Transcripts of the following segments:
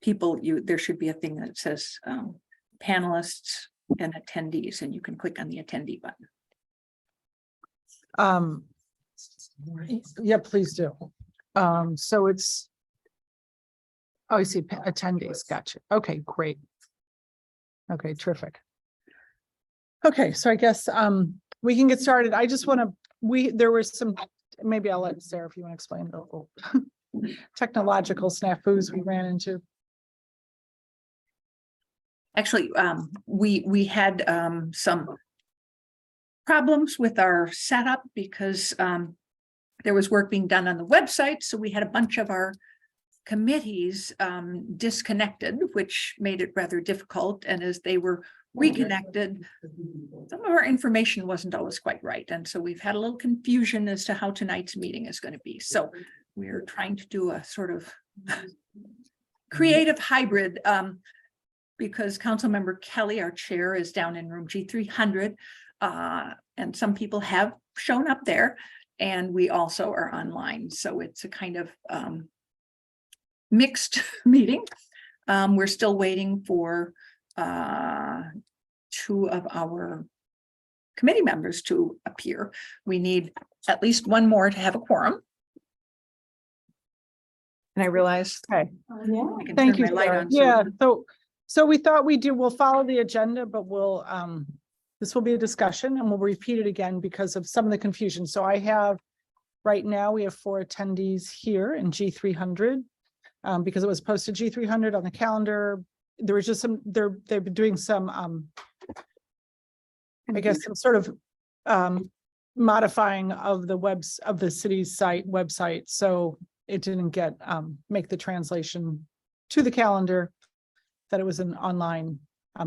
people, there should be a thing that says panelists and attendees, and you can click on the attendee button. Yeah, please do. So it's, oh, I see attendees. Gotcha. Okay, great. Okay, terrific. Okay, so I guess we can get started. I just want to, there was some, maybe I'll let Sarah, if you want to explain the little technological snafus we ran into. Actually, we had some problems with our setup because there was work being done on the website. So we had a bunch of our committees disconnected, which made it rather difficult. And as they were reconnected, some of our information wasn't always quite right. And so we've had a little confusion as to how tonight's meeting is going to be. So we're trying to do a sort of creative hybrid because Councilmember Kelly, our chair, is down in room G300. And some people have shown up there, and we also are online. So it's a kind of mixed meeting. We're still waiting for 2 of our committee members to appear. We need at least 1 more to have a quorum. And I realized, Okay, I can thank turn you, my light Sarah. on. Yeah, so we thought we'll follow the agenda, but we'll, this will be a discussion and we'll repeat it again because of some of the confusion. So I have, right now, we have 4 attendees here in G300 because it was posted G300 on the calendar. There was just some, they've been doing some, I guess, some sort of modifying of the city's website. So it didn't get, make the translation to the calendar that it was an online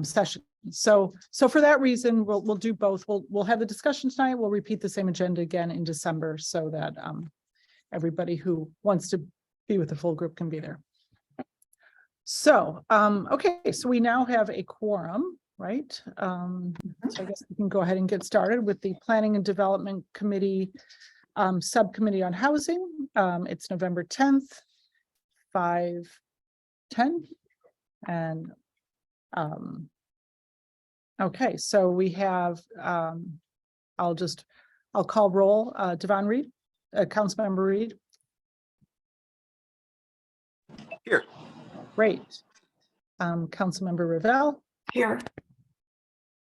session. So for that reason, we'll do both. We'll have the discussion tonight. We'll repeat the same agenda again in December so that everybody who wants to be with the full group can be there. So, okay, so we now have a quorum, right? So I guess we can go ahead and get started with the Planning and Development Committee Subcommittee on Housing. It's November 10th, 5:10. And okay, so we have, I'll call roll, Devon Reed, Councilmember Reed. Here. Great. Councilmember Ravel. Here.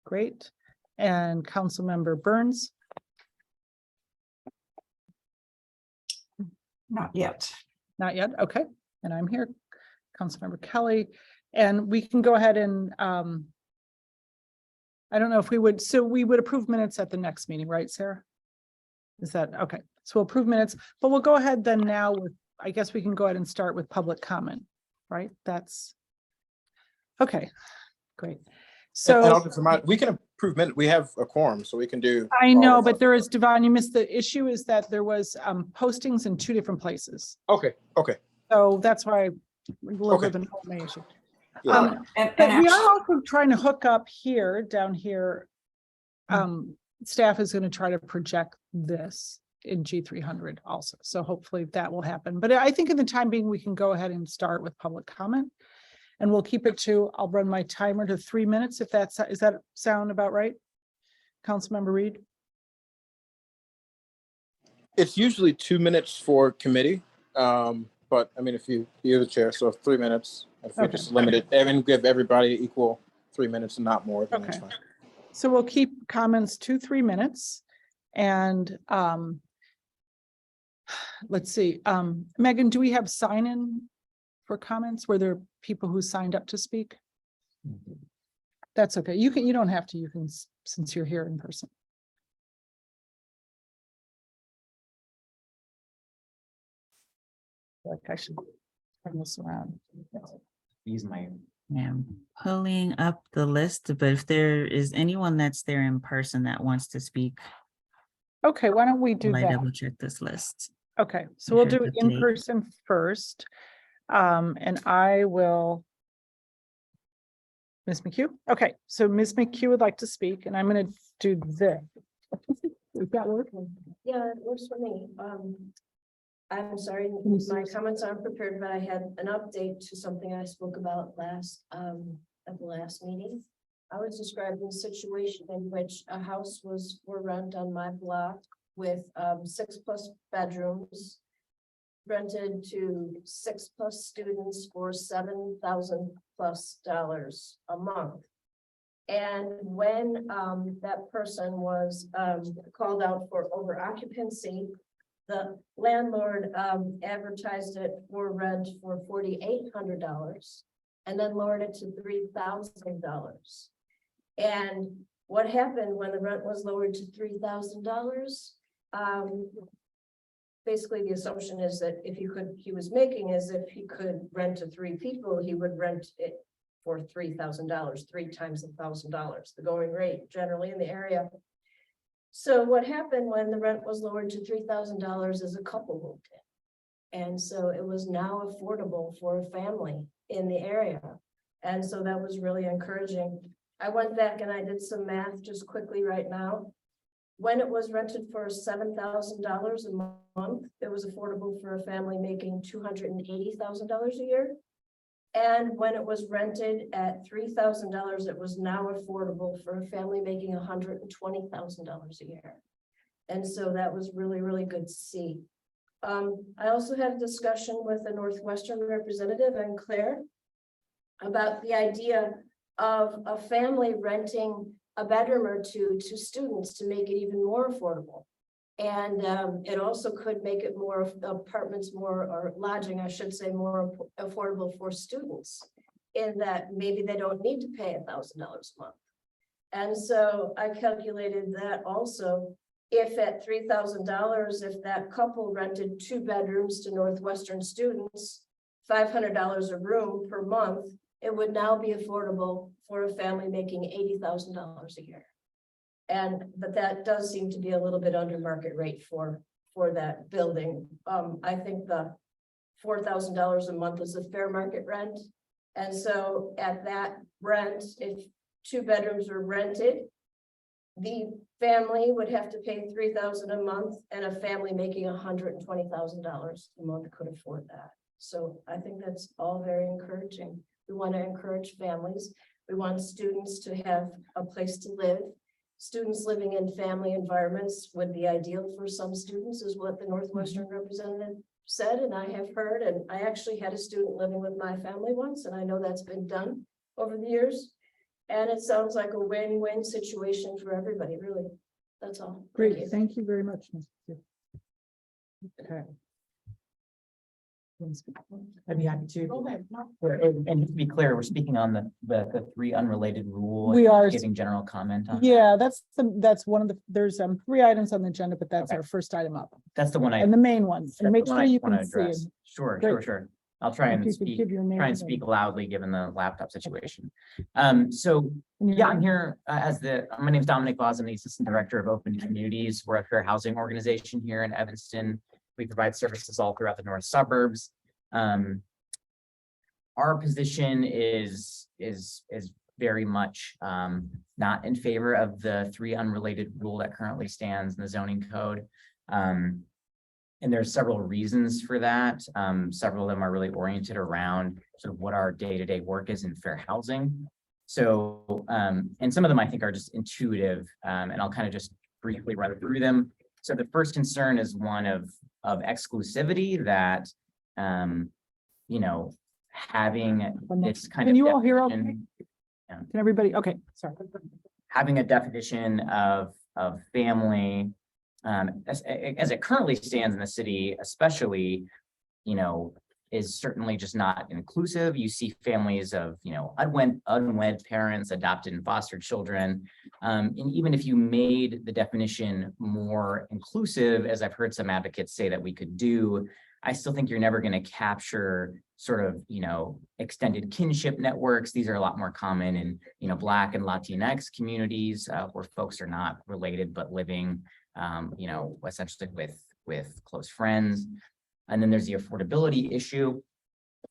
Great. And Councilmember Burns. Not yet. Not yet. Okay. And I'm here. Councilmember Kelly. And we can go ahead and I don't know if we would, so we would approve minutes at the next meeting, right, Sarah? Is that okay? So we'll approve minutes, but we'll go ahead then now with, I guess we can go ahead and start with public comment, right? That's okay. Great. And I'll So just remind, we can approve minute. We have a quorum, so we can do. I all know, of but them. there is, Devon, you missed the issue is that there was postings in 2 different places. Okay, okay. So that's why a little Okay. bit of an information. Yeah. And But we are actually, also trying to hook up here, down here. Staff is going to try to project this in G300 also. So hopefully that will happen. But I think in the time being, we can go ahead and start with public comment. And we'll keep it to, I'll run my timer to 3 minutes if is that sound about right? Councilmember Reed? It's usually 2 minutes for committee. But I mean, if you're the chair, so 3 minutes, if we Okay. just limit it and give everybody equal 3 minutes and not more, then that's Okay. fine. So we'll keep comments to 3 minutes. And let's see, Megan, do we have sign in for comments? Were there people who signed up to speak? That's okay. You don't have to, you can, since you're here in person. Like I should turn this around. Use my. I'm pulling up the list, but if there is anyone that's there in person that wants to speak, Okay, why don't we do will I that? double check this list? Okay, so we'll Sure, do it good in date. person first. And I will. Ms. McHugh? Okay, so Ms. McHugh would like to speak and I'm gonna do this. Is that working? Yeah, it works for me. I'm sorry, Can you see my us? comments aren't prepared, but I had an update to something I spoke about at the last meeting. I was describing a situation in which a house was for rent on my block with 6+ bedrooms. Rented to 6+ students for $7,000+ a month. And when that person was called out for over occupancy, the landlord advertised it for rent for $4,800 and then lowered it to $3,000. And what happened when the rent was lowered to $3,000? Basically, the assumption is that if he could rent to 3 people, he would rent it for $3,000, 3 times $1,000, the going rate generally in the area. So what happened when the rent was lowered to $3,000 is a couple moved in. And so it was now affordable for a family in the area. And so that was really encouraging. I went back and I did some math just quickly right now. When it was rented for $7,000 a month, it was affordable for a family making $280,000 a year. And when it was rented at $3,000, it was now affordable for a family making $120,000 a year. And so that was really, really good to see. I also had a discussion with the Northwestern representative and Claire about the idea of a family renting a bedroom or two to students to make it even more affordable. And it also could make it more apartments, or lodging, I should say, more affordable for students, in that maybe they don't need to pay $1,000 a month. And so I calculated that also, if at $3,000, if that couple rented 2 bedrooms to Northwestern students, $500 a room per month, it would now be affordable for a family making $80,000 a year. But that does seem to be a little bit under market rate for that building. I think the $4,000 a month is a fair market rent. And so at that rent, if 2 bedrooms were rented, the family would have to pay $3,000 a month, and a family making $120,000 a month could afford that. So I think that's all very encouraging. We want to encourage families. We want students to have a place to live. Students living in family environments would be ideal for some students, is what the Northwestern representative said, and I have heard. And I actually had a student living with my family once, and I know that's been done over the years. And it sounds like a win-win situation for everybody, really. That's all. Thank Great, you. thank you very much. Ms. Okay. I'd be happy to. Go ahead. And to be clear, we're speaking on the 3 unrelated rule. We are. Giving general comment on. Yeah, that's one of the, there's 3 items on the agenda, but that's Okay. our first item up, That's the one I. and the main one, that's and make the one sure I you wanna can see it. address. Sure, Great. sure. I'll try If and you could speak, give your name try and and- speak loudly given the laptop situation. So and your yeah, I'm name. here my name is Dominic Voss. I'm the Assistant Director of Open Communities. We're a fair housing organization here in Evanston. We provide services all throughout the north suburbs. Our position is very much not in favor of the 3 unrelated rule that currently stands in the zoning code. And there's several reasons for that. Several of them are really oriented around sort of what our day-to-day work is in fair housing. So, and some of them I think are just intuitive, and I'll kind of just briefly run through them. So the first concern is one of exclusivity, that, having this kind Can of you all hear okay? definition- Can everybody, okay, sorry. having a definition of family, as it currently stands in the city, especially, is certainly just not inclusive. You see families of, unwed parents, adopted and fostered children. And even if you made the definition more inclusive, as I've heard some advocates say that we could do, I still think you're never going to capture sort of, extended kinship networks. These are a lot more common in, Black and Latinx communities, where folks are not related, but living, essentially with close friends. And then there's the affordability issue.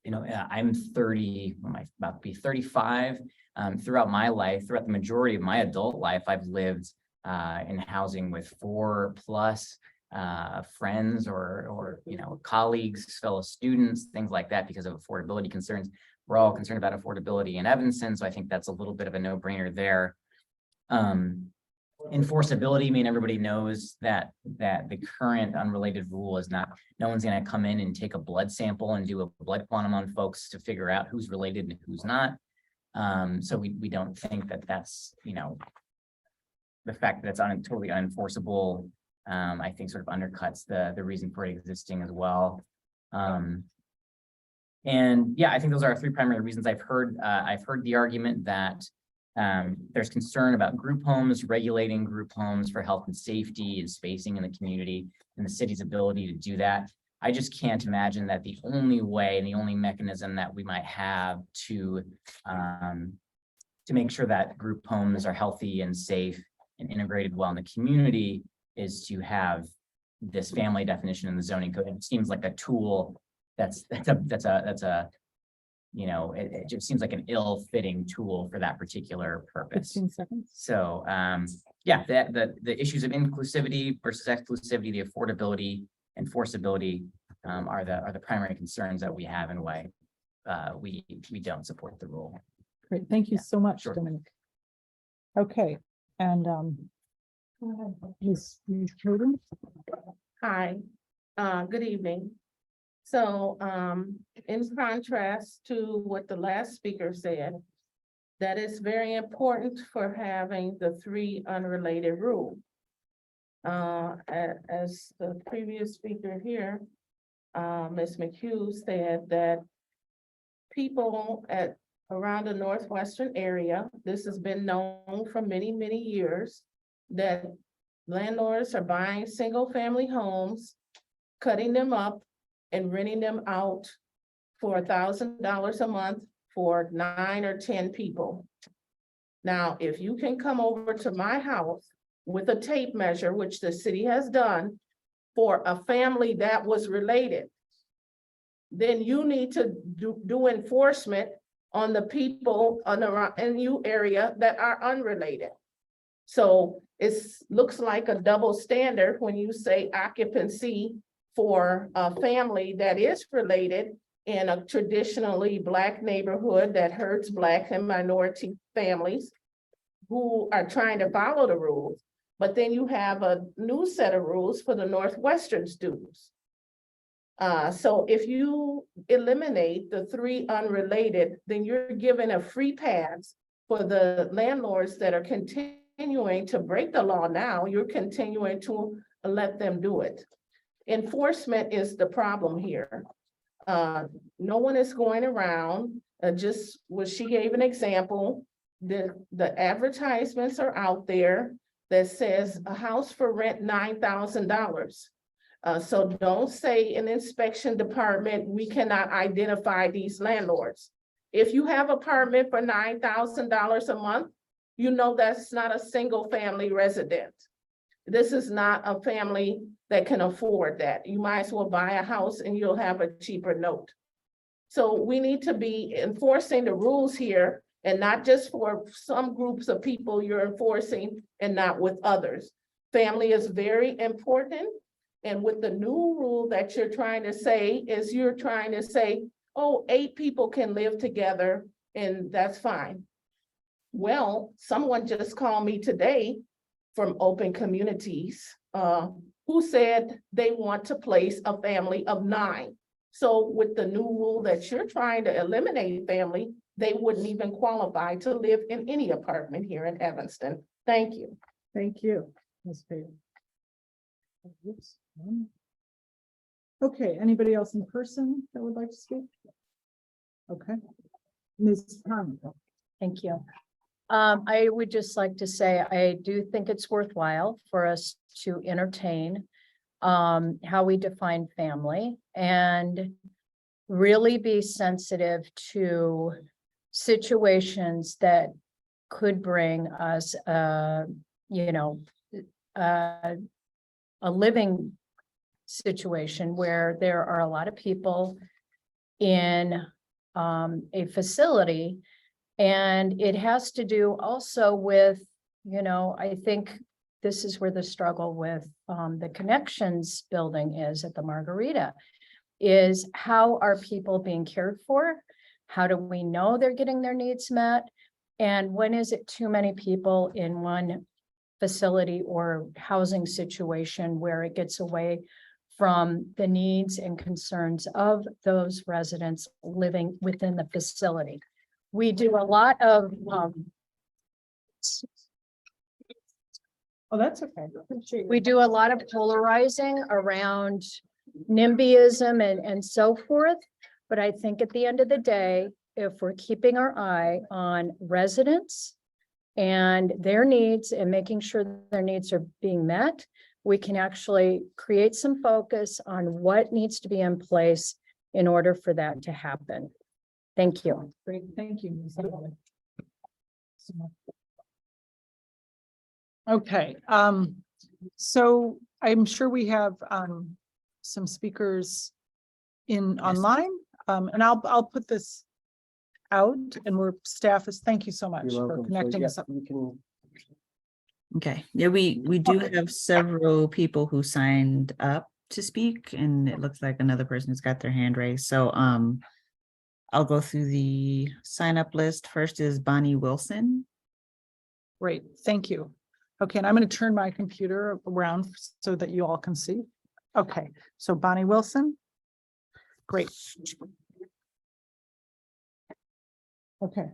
I'm 30, I'm about to be 35. Throughout my life, throughout the majority of my adult life, I've lived in housing with 4+ friends or, you know, colleagues, fellow students, things like that because of affordability concerns. We're all concerned about affordability in Evanston, so I think that's a little bit of a no-brainer there. Enforceability, I mean, everybody knows that the current unrelated rule is not, no one's gonna come in and take a blood sample and do a blood quantum on folks to figure out who's related and who's not. So we don't think that that's, you know, the fact that it's totally unenforceable, I think sort of undercuts the reason for it existing as well. And yeah, I think those are our three primary reasons. I've heard the argument that there's concern about group homes, regulating group homes for health and safety and spacing in the community and the city's ability to do that. I just can't imagine that the only way and the only mechanism that we might have to make sure that group homes are healthy and safe and integrated well in the community is to have this family definition in the zoning code. It seems like a tool that's a you know, it just seems like an ill-fitting tool for that particular purpose. 15 seconds. So, yeah, the issues of inclusivity versus exclusivity, the affordability, enforceability, are the primary concerns that we have and why we don't support the rule. Great, thank you Yeah, so much, sure. Dominic. Okay, and Ms. Jordan? Hi, good evening. So, in contrast to what the last speaker said, that is very important for having the three unrelated rule. As the previous speaker here, Ms. McHugh said that people around the northwestern area, this has been known for many, many years, that landlords are buying single-family homes, cutting them up, and renting them out for $1,000 a month for 9 or 10 people. Now, if you can come over to my house with a tape measure, which the city has done, for a family that was related, then you need to do enforcement on the people in your area that are unrelated. So it looks like a double standard when you say occupancy for a family that is related in a traditionally Black neighborhood that hurts Black and minority families who are trying to follow the rules. But then you have a new set of rules for the Northwestern students. So if you eliminate the three unrelated, then you're given a free pass for the landlords that are continuing to break the law now. You're continuing to let them do it. Enforcement is the problem here. No one is going around, she gave an example, the advertisements are out there that says a house for rent $9,000. So don't say an inspection department, we cannot identify these landlords. If you have an apartment for $9,000 a month, you know that's not a single family resident. This is not a family that can afford that. You might as well buy a house and you'll have a cheaper note. So we need to be enforcing the rules here, and not just for some groups of people you're enforcing and not with others. Family is very important. And with the new rule that you're trying to say is you're trying to say, oh, 8 people can live together and that's fine. Well, someone just called me today from Open Communities, who said they want to place a family of 9. So with the new rule that you're trying to eliminate family, they wouldn't even qualify to live in any apartment here in Evanston. Thank you. Thank you, Ms. Payton. Oops. Okay, anybody else in person that would like to speak? Okay. Ms. Conlon. Thank you. I would just like to say, I do think it's worthwhile for us to entertain how we define family and really be sensitive to situations that could bring us, a living situation where there are a lot of people in a facility. And it has to do also with, I think this is where the struggle with the Connections building is at the Margarita. Is how are people being cared for? How do we know they're getting their needs met? And when is it too many people in one facility or housing situation where it gets away from the needs and concerns of those residents living within the facility? We do a lot of, Oh, that's okay. we do a lot of polarizing around NIMBYism and so forth. But I think at the end of the day, if we're keeping our eye on residents and their needs and making sure their needs are being met, we can actually create some focus on what needs to be in place in order for that to happen. Thank you. Great, thank you. Ms. Edelman. Okay, so I'm sure we have some speakers in online, and I'll put this out and staff is, thank you so much for connecting us up. Okay, yeah, we do have several people who signed up to speak, and it looks like another person has got their hand raised. So I'll go through the sign up list. First is Bonnie Wilson. Great, thank you. Okay, and I'm going to turn my computer around so that you all can see. Okay, so Bonnie Wilson. Great. Okay.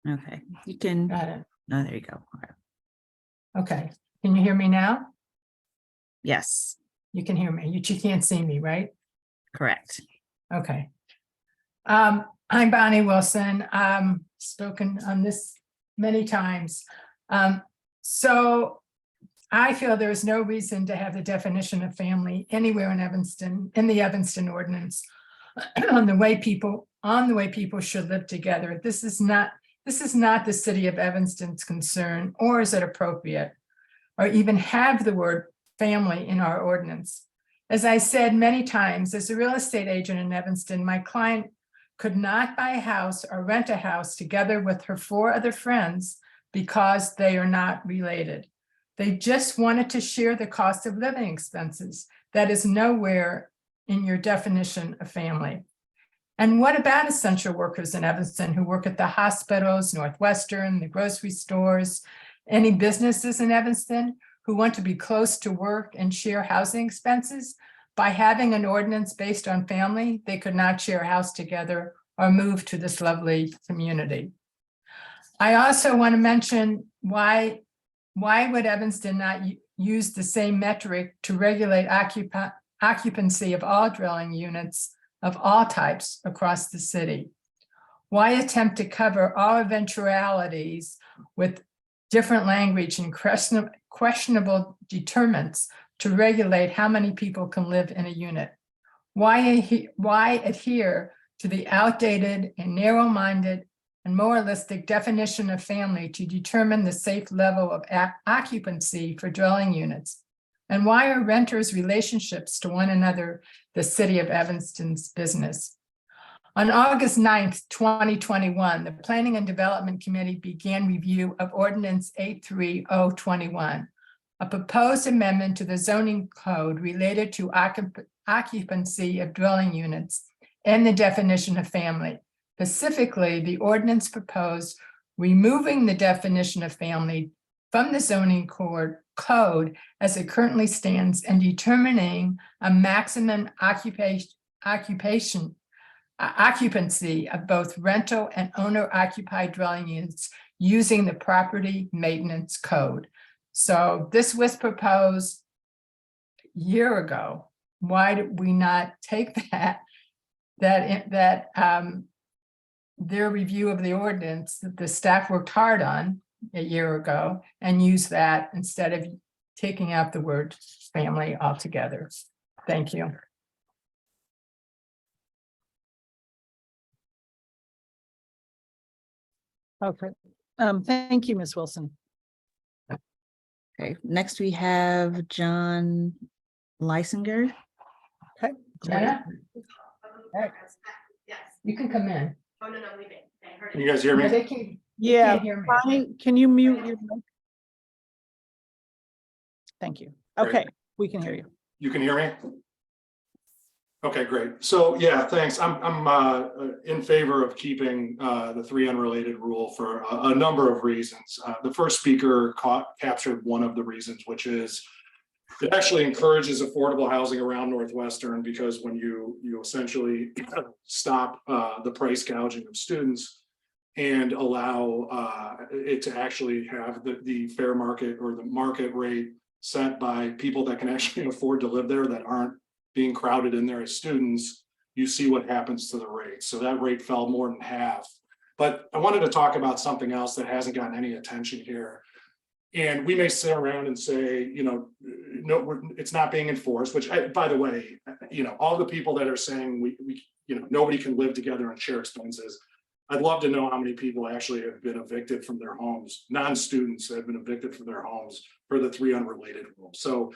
Okay, you can, Got it. oh, there you go. Okay. Okay. Can you hear me now? Yes, You can hear me. You can't see me, right? correct. Okay. I'm Bonnie Wilson. Spoken on this many times. So I feel there is no reason to have the definition of family anywhere in Evanston, in the Evanston ordinance, on the way people should live together. This is not the city of Evanston's concern, or is it appropriate, or even have the word family in our ordinance. As I said many times, as a real estate agent in Evanston, my client could not buy a house or rent a house together with her 4 other friends because they are not related. They just wanted to share the cost of living expenses. That is nowhere in your definition of family. And what about essential workers in Evanston who work at the hospitals, Northwestern, the grocery stores, any businesses in Evanston who want to be close to work and share housing expenses? By having an ordinance based on family, they could not share a house together or move to this lovely community. I also want to mention why would Evanston not use the same metric to regulate occupancy of all dwelling units of all types across the city? Why attempt to cover all eventualities with different language and questionable determinants to regulate how many people can live in a unit? Why adhere to the outdated and narrow-minded and moralistic definition of family to determine the safe level of occupancy for dwelling units? And why are renters' relationships to one another the city of Evanston's business? On August 9th, 2021, the Planning and Development Committee began review of Ordinance 83021, a proposed amendment to the zoning code related to occupancy of dwelling units and the definition of family. Specifically, the ordinance proposed removing the definition of family from the zoning code as it currently stands and determining a maximum occupancy of both rental and owner-occupied dwelling units using the property maintenance code. So this was proposed a year ago. Why did we not take their review of the ordinance that the staff worked hard on a year ago and use that instead of taking out the word family altogether? Thank you. Okay, thank you, Ms. Wilson. Okay, next we have John Lysinger. Okay. Jenna? You can come in. Can you guys hear Yeah, me? they can. Yeah, Can't hear me. Bonnie, can you mute your mic? Thank you. Great. Okay, we can hear you. You can hear me? Okay, great. So yeah, thanks. I'm in favor of keeping the 3 unrelated rule for a number of reasons. The first speaker captured one of the reasons, which is it actually encourages affordable housing around Northwestern, because when you essentially stop the price gouging of students and allow it to actually have the fair market or the market rate set by people that can actually afford to live there, that aren't being crowded in there as students, you see what happens to the rate. So that rate fell more than half. But I wanted to talk about something else that hasn't gotten any attention here. And we may sit around and say, you know, no, it's not being enforced, which by the way, you know, all the people that are saying we you know, nobody can live together and share expenses. I'd love to know how many people actually have been evicted from their homes, non-students have been evicted from their homes for the 3 unrelated rule. So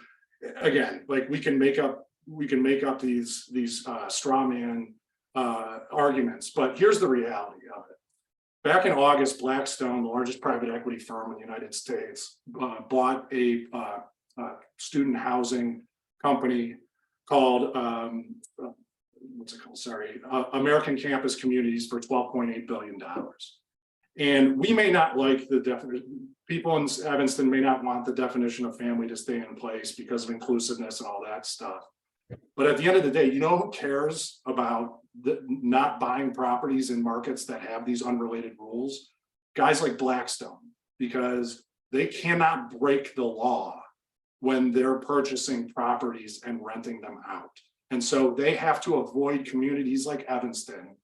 again, like we can make up these straw man arguments, but here's the reality of it. Back in August, Blackstone, the largest private equity firm in the United States, bought a student housing company called what's it called? Sorry, American Campus Communities for $12.8 billion. And we may not like the definition. People in Evanston may not want the definition of family to stay in place because of inclusiveness and all that stuff. But at the end of the day, you know who cares about not buying properties in markets that have these unrelated rules? Guys like Blackstone, because they cannot break the law when they're purchasing properties and renting them out. And so they have to avoid communities like Evanston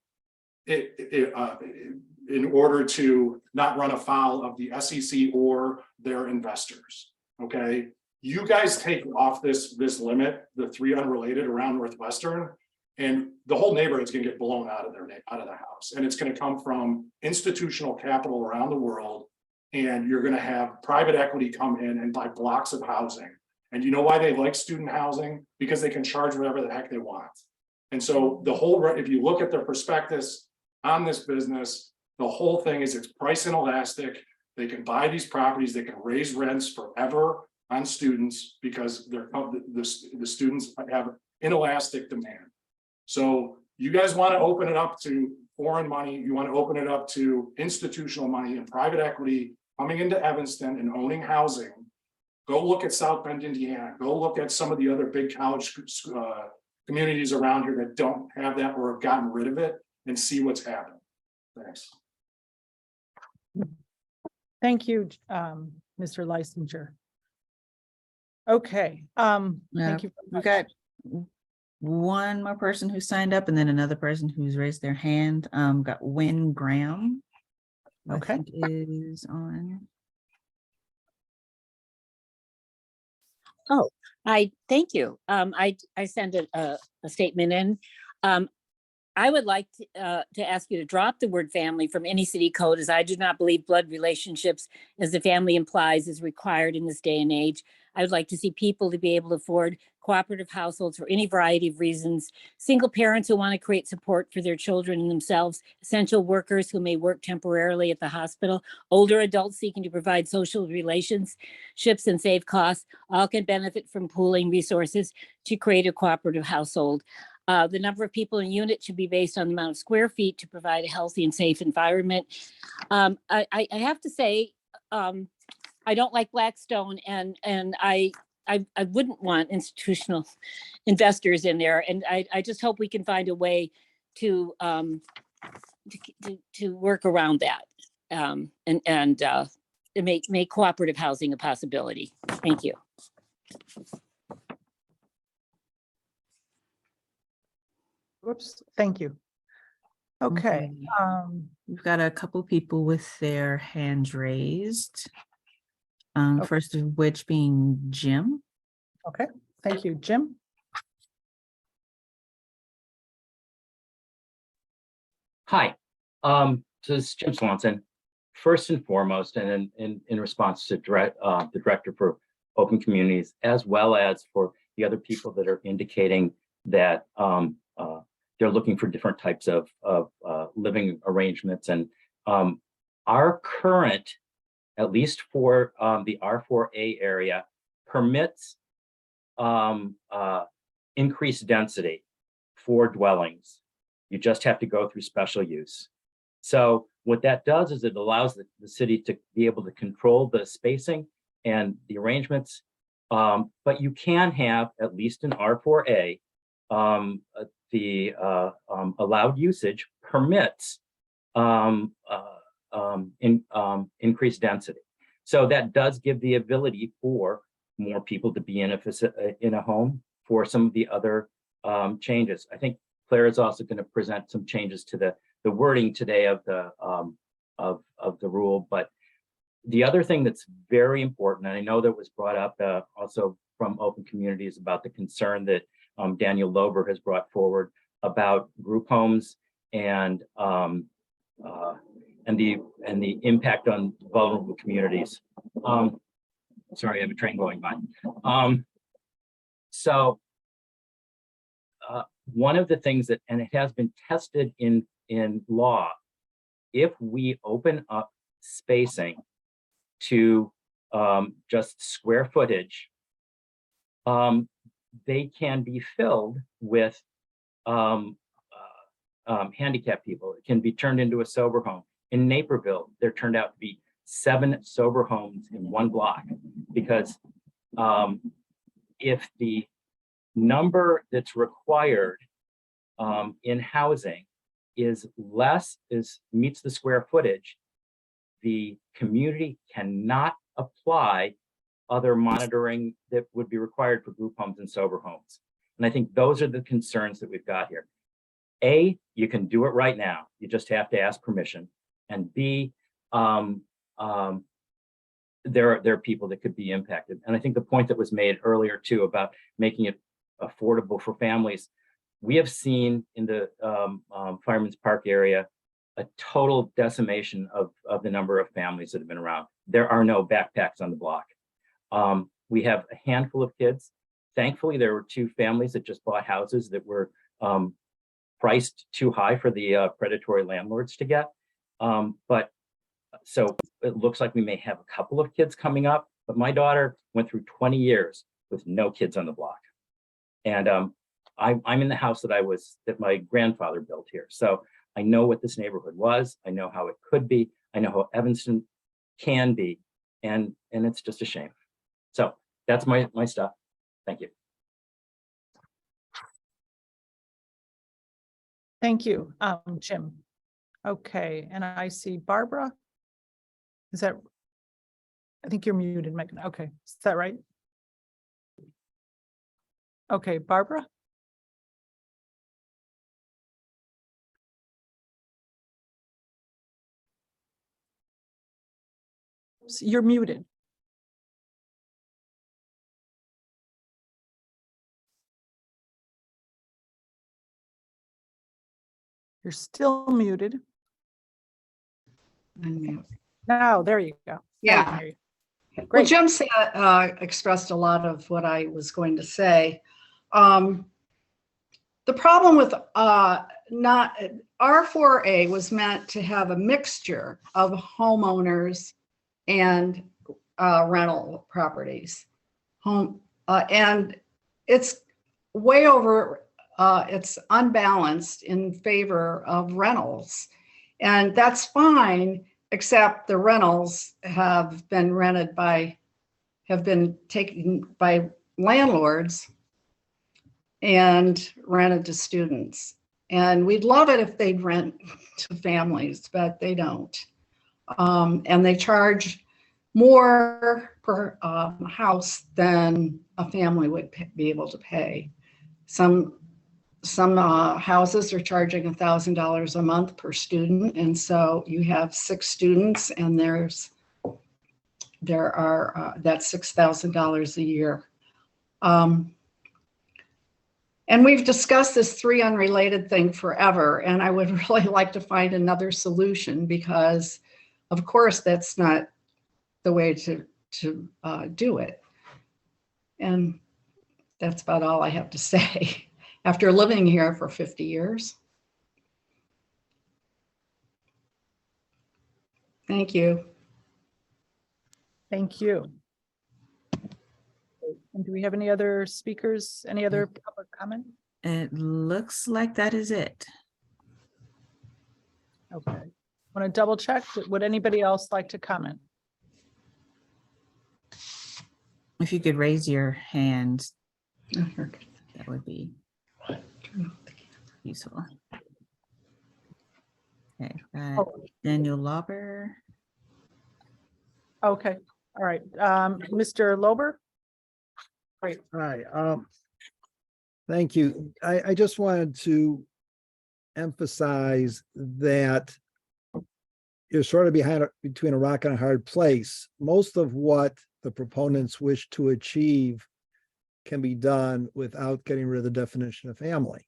in order to not run afoul of the SEC or their investors, okay? You guys take off this limit, the 3 unrelated around Northwestern, and the whole neighborhood's gonna get blown out of the house. And it's gonna come from institutional capital around the world. And you're gonna have private equity come in and buy blocks of housing. And you know why they like student housing? Because they can charge whatever the heck they want. And so the whole, if you look at the prospectus on this business, the whole thing is it's price inelastic. They can buy these properties, they can raise rents forever on students because the students have inelastic demand. So you guys want to open it up to foreign money, you want to open it up to institutional money and private equity coming into Evanston and owning housing. Go look at South Bend, Indiana. Go look at some of the other big college communities around here that don't have that or have gotten rid of it and see what's happening. Thanks. Thank you, Mr. Licensure. Okay, thank you. We got one more person who signed up and then another person who's raised their hand. Got Wynn Graham. I Okay. think is on. Thank you. I sent a statement in. I would like to ask you to drop the word family from any city code, as I do not believe blood relationships, as the family implies, is required in this day and age. I would like to see people to be able to afford cooperative households for any variety of reasons. Single parents who want to create support for their children and themselves, essential workers who may work temporarily at the hospital, older adults seeking to provide social relationships and save costs, all can benefit from pooling resources to create a cooperative household. The number of people in a unit should be based on the amount of square feet to provide a healthy and safe environment. I have to say, I don't like Blackstone, and I wouldn't want institutional investors in there. And I just hope we can find a way to work around that and make cooperative housing a possibility. Thank you. Whoops, thank you. Okay, We've got a couple people with their hands raised. Okay. First of which being Jim. okay, thank you, Jim. Hi, this is Jim Swanson. First and foremost, and in response to the Director for Open Communities, as well as for the other people that are indicating that they're looking for different types of living arrangements. And our current, at least for the R4A area, permits increased density for dwellings. You just have to go through special use. So what that does is it allows the city to be able to control the spacing and the arrangements. But you can have, at least in R4A, the allowed usage permits increased density. So that does give the ability for more people to be in a home for some of the other changes. I think Claire is also going to present some changes to the wording today of the rule. But the other thing that's very important, and I know that was brought up also from Open Communities about the concern that Daniel Lober has brought forward about group homes and the impact on vulnerable communities. Sorry, I have a train going by. One of the things that, and it has been tested in law, if we open up spacing to just square footage, they can be filled with handicapped people. It can be turned into a sober home. In Naperville, there turned out to be 7 sober homes in one block, because if the number that's required in housing meets the square footage, the community cannot apply other monitoring that would be required for group homes and sober homes. And I think those are the concerns that we've got here. A, you can do it right now. You just have to ask permission. And B, there are people that could be impacted. And I think the point that was made earlier too about making it affordable for families, we have seen in the Fireman's Park area a total decimation of the number of families that have been around. There are no backpacks on the block. We have a handful of kids. Thankfully, there were 2 families that just bought houses that were priced too high for the predatory landlords to get. But so it looks like we may have a couple of kids coming up, but my daughter went through 20 years with no kids on the block. And I'm in the house that my grandfather built here. So I know what this neighborhood was. I know how it could be. I know how Evanston can be. And it's just a shame. So that's my stuff. Thank you. Thank you, Jim. Okay, and I see Barbara. Is that, I think you're muted, Megan. Okay, is that right? Okay, Barbara? You're muted. You're still muted. Now, there you go. Now I can hear you. Well, Great. Jim expressed a lot of what I was going to say. The problem with not R4A was meant to have a mixture of homeowners and rental properties. And it's way over, it's unbalanced in favor of rentals. And that's fine, except the rentals have been taken by landlords and rented to students. And we'd love it if they'd rent to families, but they don't. And they charge more per house than a family would be able to pay. Some houses are charging $1,000 a month per student, and so you have 6 students, and that's $6,000 a year. And we've discussed this 3 unrelated thing forever, and I would really like to find another solution, because of course that's not the way to do it. And that's about all I have to say. after living here for 50 years. Thank you. Thank you. And do we have any other speakers, any other public comment? It looks like that is it. Okay. Want to double check? Would anybody else like to comment? If you could raise your hand, that would be useful. Okay, got Oh. Daniel Lauber. Okay, all right. Mr. Lober? Great. Hi, thank you. I just wanted to emphasize that you're sort of between a rock and a hard place. Most of what the proponents wish to achieve can be done without getting rid of the definition of family.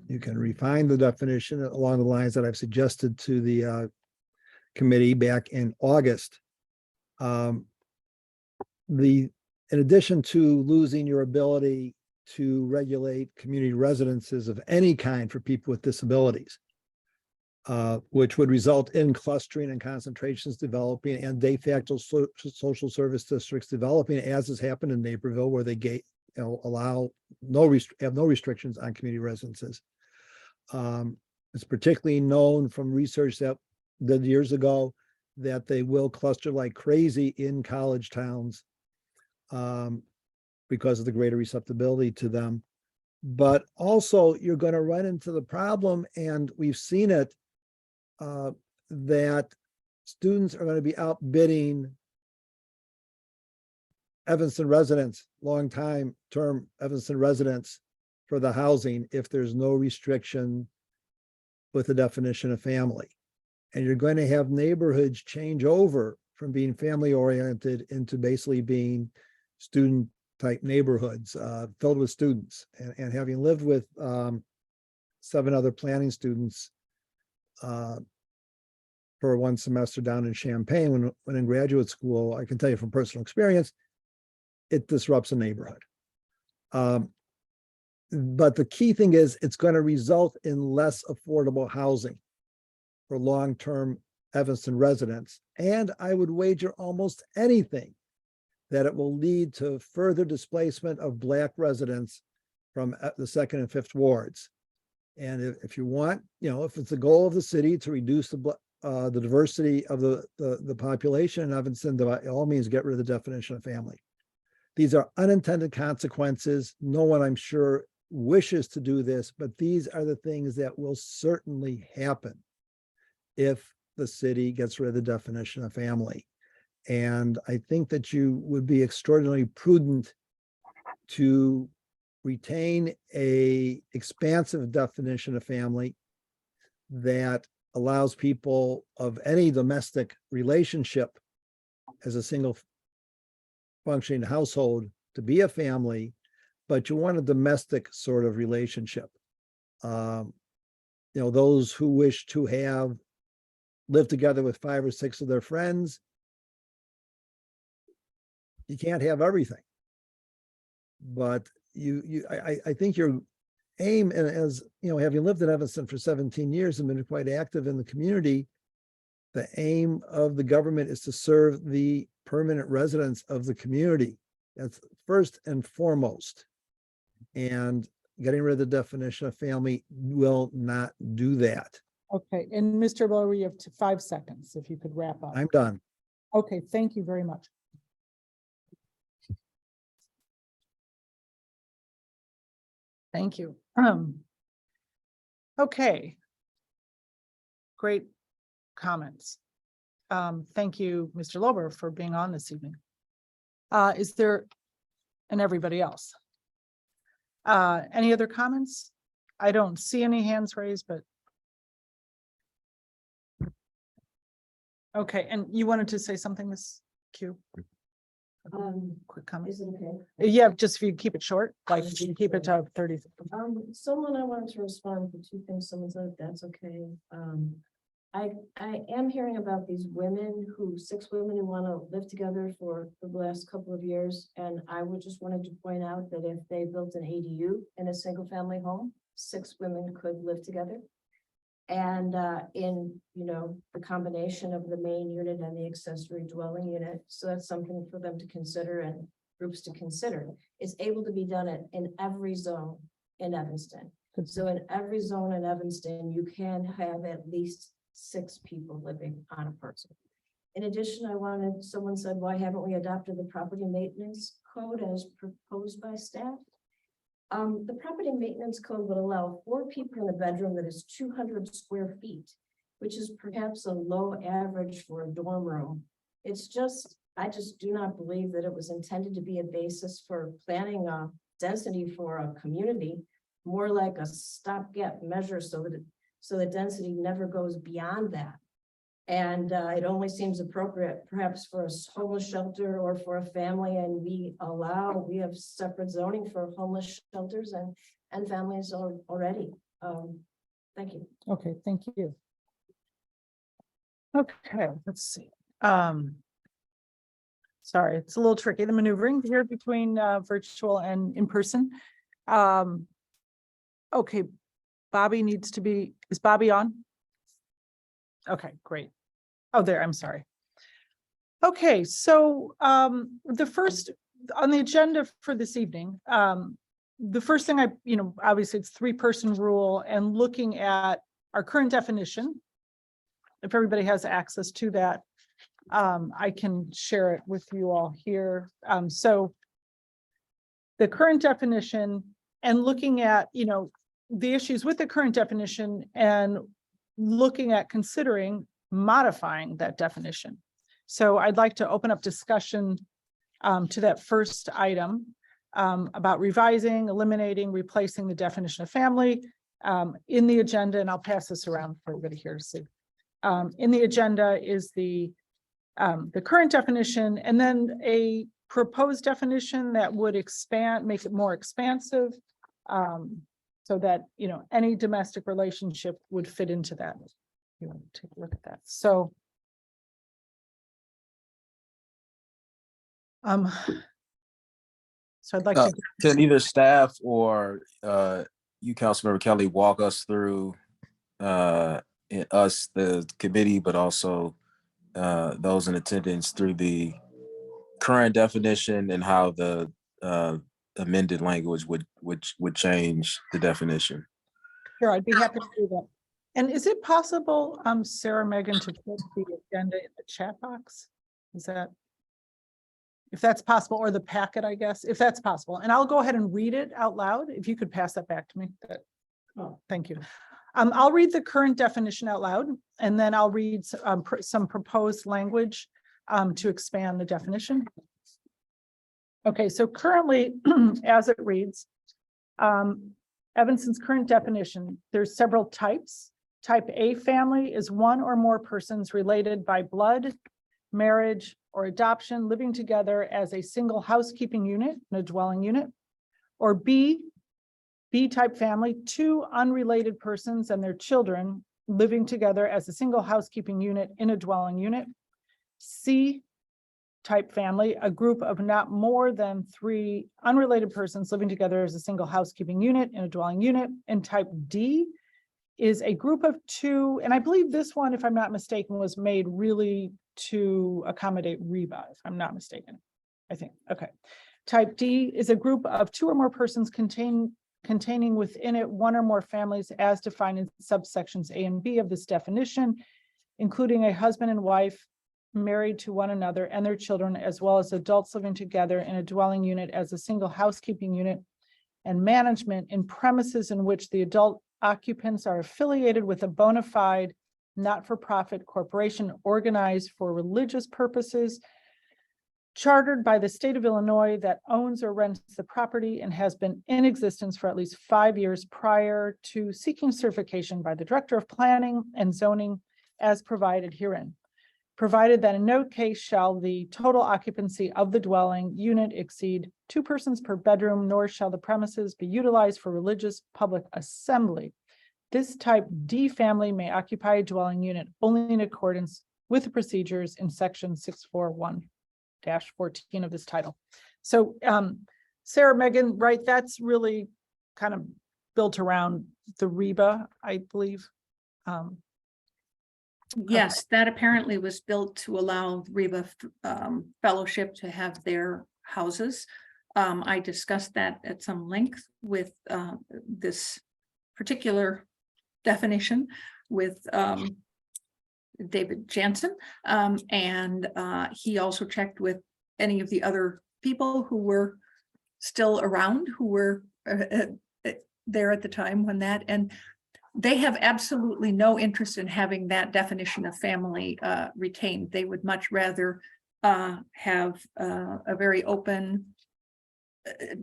You can refine the definition along the lines that I've suggested to the committee back in August. In addition to losing your ability to regulate community residences of any kind for people with disabilities, which would result in clustering and concentrations developing and de facto social service districts developing, as has happened in Naperville, where they allow have no restrictions on community residences. It's particularly known from research that did years ago that they will cluster like crazy in college towns because of the greater receptibility to them. But also you're going to run into the problem, and we've seen it, that students are going to be outbidding Evanston residents, long-time term Evanston residents, for the housing if there's no restriction with the definition of family. And you're going to have neighborhoods change over from being family oriented into basically being student type neighborhoods filled with students. And having lived with 7 other planning students for one semester down in Champaign when in graduate school, I can tell you from personal experience, it disrupts a neighborhood. But the key thing is it's going to result in less affordable housing for long-term Evanston residents. And I would wager almost anything that it will lead to further displacement of Black residents from the 2nd and 5th wards. And if you want, if it's the goal of the city to reduce the diversity of the population in Evanston, by all means, get rid of the definition of family. These are unintended consequences. No one, I'm sure, wishes to do this, but these are the things that will certainly happen if the city gets rid of the definition of family. And I think that you would be extraordinarily prudent to retain a expansive definition of family that allows people of any domestic relationship as a single functioning household to be a family, but you want a domestic sort of relationship. Those who wish to have lived together with 5 or 6 of their friends, you can't have everything. But I think your aim, and as having lived in Evanston for 17 years and been quite active in the community, the aim of the government is to serve the permanent residents of the community. That's first and foremost. And getting rid of the definition of family will not do that. Okay, and Mr. Lower, you have 5 seconds if you could wrap up. I'm done. Okay, thank you very much. Thank you. Okay. Great comments. Thank you, Mr. Lober, for being on this evening. Is there, and everybody else, any other comments? I don't see any hands raised, but. Okay, and you wanted to say something, Ms. Q? Quick comment. Is it okay? Yeah, just if you keep it short, like you can keep it to 30. Someone I wanted to respond to 2 things someone said, if that's okay. I am hearing about these women six women who want to live together for the last couple of years. And I would just wanted to point out that if they built an ADU in a single family home, 6 women could live together. And in, the combination of the main unit and the accessory dwelling unit. So that's something for them to consider and groups to consider. It's able to be done in every zone in Evanston. So in every zone in Evanston, you can have at least 6 people living on a parcel. In addition, someone said, why haven't we adopted the property maintenance code as proposed by staff? The property maintenance code would allow 4 people in a bedroom that is 200 square feet, which is perhaps a low average for a dorm room. I just do not believe that it was intended to be a basis for planning a density for a community, more like a stopgap measure so that density never goes beyond that. And it only seems appropriate perhaps for a homeless shelter or for a family, and we have separate zoning for homeless shelters and families already. Thank you. Okay, thank you. Okay, let's see. Sorry, it's a little tricky, the maneuvering here between virtual and in person. Okay, Bobby needs to be, is Bobby on? Okay, great. Oh, there, I'm sorry. Okay, so the first on the agenda for this evening, the first thing obviously it's 3-person rule and looking at our current definition. If everybody has access to that, I can share it with you all here. So the current definition and looking at, the issues with the current definition and looking at considering modifying that definition. So I'd like to open up discussion to that first item about revising, eliminating, replacing the definition of family in the agenda, and I'll pass this around for everybody here to see. In the agenda is the current definition and then a proposed definition that would make it more expansive so that, any domestic relationship would fit into that. You want to take a look at that. So I'd like to. Can either staff or you, Councilmember Kelly, walk us through the committee, but also those in attendance through the current definition and how the amended language would change the definition? Sure, I'd be happy to do that. And is it possible, Sarah, Megan, to put the agenda in the chat box? Is that, if that's possible, or the packet, I guess, if that's possible, and I'll go ahead and read it out loud. If you could pass that back to me. Thank you. I'll read the current definition out loud, and then I'll read some proposed language to expand the definition. Okay, so currently, as it reads, Evanston's current definition, there's several types. Type A family is 1 or more persons related by blood, marriage, or adoption living together as a single housekeeping unit in a dwelling unit. Or B type family, 2 unrelated persons and their children living together as a single housekeeping unit in a dwelling unit. C type family, a group of not more than 3 unrelated persons living together as a single housekeeping unit in a dwelling unit. And type D is a group of 2, and I believe this one, if I'm not mistaken, was made really to accommodate Reba, if I'm not mistaken, I think. Okay. Type D is a group of 2 or more persons containing within it 1 or more families as defined in subsections A and B of this definition, including a husband and wife married to one another and their children, as well as adults living together in a dwelling unit as a single housekeeping unit, and management in premises in which the adult occupants are affiliated with a bona fide not-for-profit corporation organized for religious purposes, chartered by the state of Illinois, that owns or rents the property and has been in existence for at least 5 years prior to seeking certification by the Director of Planning and Zoning as provided herein. Provided that in no case shall the total occupancy of the dwelling unit exceed 2 persons per bedroom, nor shall the premises be utilized for religious public assembly. This type D family may occupy a dwelling unit only in accordance with the procedures in section 641-14 of this title. So Sarah, Megan, right, that's really kind of built around the REBA, I believe. Yes, that apparently was built to allow Reba Fellowship to have their houses. I discussed that at some length with this particular definition with David Jansen. And he also checked with any of the other people who were still around, who were there at the time when that, and they have absolutely no interest in having that definition of family retained. They would much rather have a very open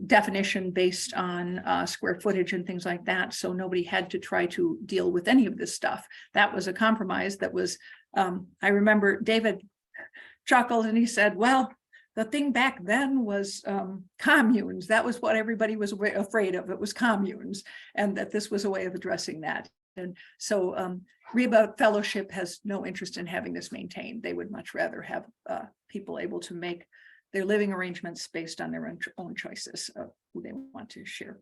definition based on square footage and things like that. So nobody had to try to deal with any of this stuff. That was a compromise that was, I remember David chuckled and he said, well, the thing back then was communes. That was what everybody was afraid of. It was communes, and that this was a way of addressing that. And so Reba Fellowship has no interest in having this maintained. They would much rather have people able to make their living arrangements based on their own choices of who they want to share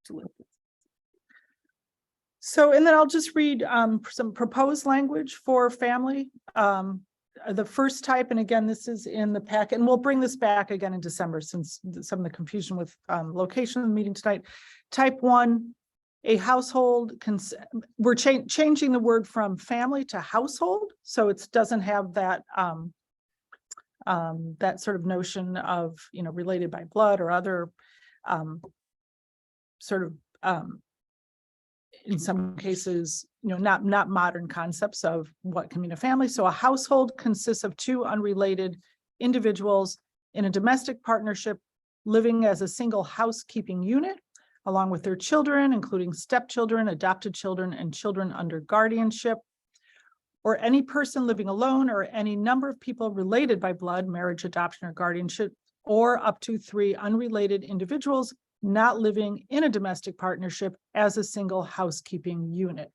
to live with. So, and then I'll just read some proposed language for family. The first type, and again, this is in the packet, and we'll bring this back again in December since some of the confusion with location of the meeting tonight. Type 1, a household, we're changing the word from family to household, so it doesn't have that that sort of notion of, you know, related by blood or other sort of in some cases, you know, not modern concepts of what can mean a family. So a household consists of two unrelated individuals in a domestic partnership living as a single housekeeping unit, along with their children, including stepchildren, adopted children, and children under guardianship, or any person living alone, or any number of people related by blood, marriage, adoption, or guardianship, or up to 3 unrelated individuals not living in a domestic partnership as a single housekeeping unit.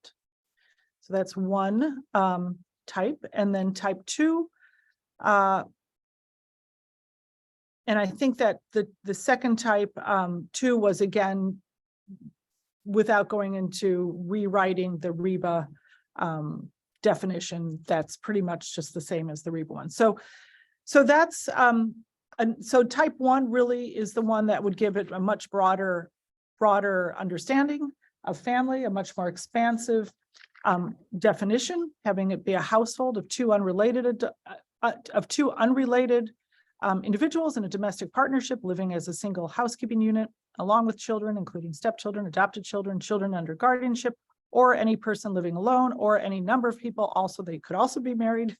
So that's one type. And then type 2, and I think that the second type 2 was, again, without going into rewriting the REBA definition, that's pretty much just the same as the REBA one. So that's and so type 1 really is the one that would give it a much broader understanding of family, a much more expansive definition, having it be a household of two unrelated individuals in a domestic partnership living as a single housekeeping unit, along with children, including stepchildren, adopted children, children under guardianship, or any person living alone, or any number of people. Also, they could also be married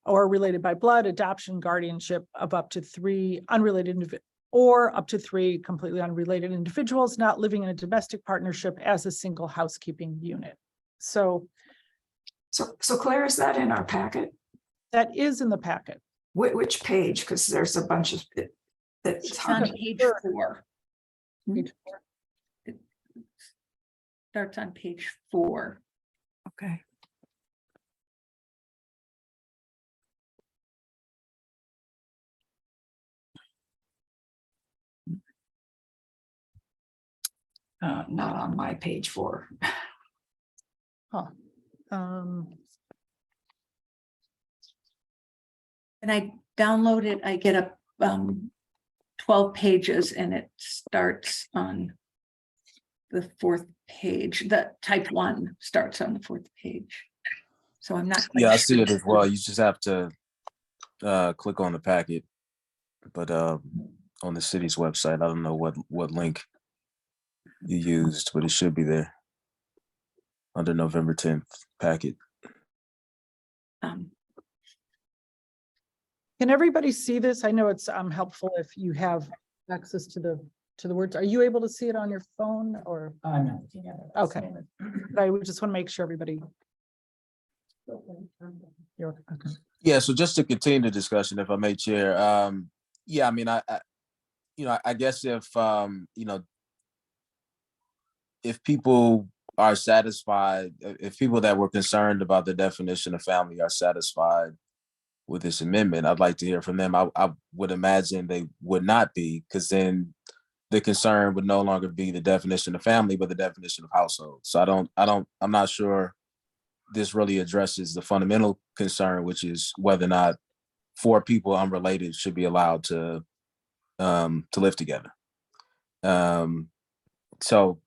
or related by blood, adoption, guardianship of up to 3 unrelated or up to 3 completely unrelated individuals not living in a domestic partnership as a single housekeeping unit. So Claire, is that in our packet? that is in the packet. Which page? Because there's a bunch of it. It's on page 4. Page 4. It starts on page 4. Okay. Not on my page 4. Huh. And I download it, I get up 12 pages and it starts on the 4th page. The type 1 starts on the 4th page. So I'm not. quite Yeah, I sure. see it as well. You just have to click on the packet, but on the city's website, I don't know what link you used, but it should be there under November 10th packet. Um, Can everybody see this? I know it's helpful if you have access to the words. Are you able to see it on your phone or? No. Okay. But I would just want to make sure everybody. You're okay. Yeah, so just to continue the discussion, if I may, Chair. Yeah, I mean, I guess if if people are satisfied, if people that were concerned about the definition of family are satisfied with this amendment, I'd like to hear from them. I would imagine they would not be, because then the concern would no longer be the definition of family, but the definition of household. So I'm not sure this really addresses the fundamental concern, which is whether or not 4 people unrelated should be allowed to live together. So,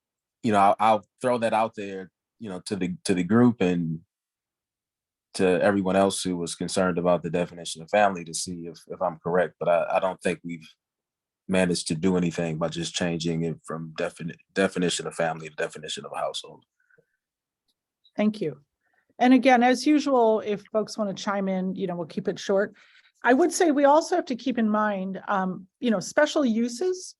you know, I'll throw that out there, you know, to the group and to everyone else who was concerned about the definition of family to see if I'm correct. But I don't think we've managed to do anything by just changing it from definition of family to definition of household. Thank you. And again, as usual, if folks want to chime in, you know, we'll keep it short. I would say we also have to keep in mind, you know, special uses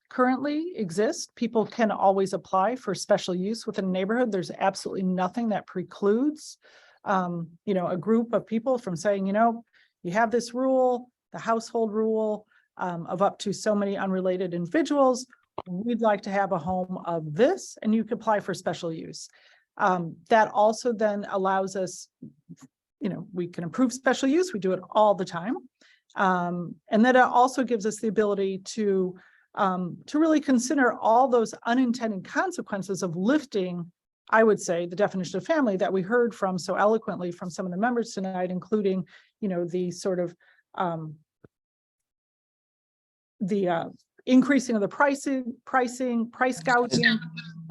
currently exist. People can always apply for special use within a neighborhood. There's absolutely nothing that precludes, you know, a group of people from saying, you know, you have this rule, the household rule of up to so many unrelated individuals. We'd like to have a home of this, and you could apply for special use. That also then allows us, you know, we can approve special use. We do it all the time. And then it also gives us the ability to really consider all those unintended consequences of lifting, I would say, the definition of family that we heard from so eloquently from some of the members tonight, including, you know, the sort of increasing of the price gouging.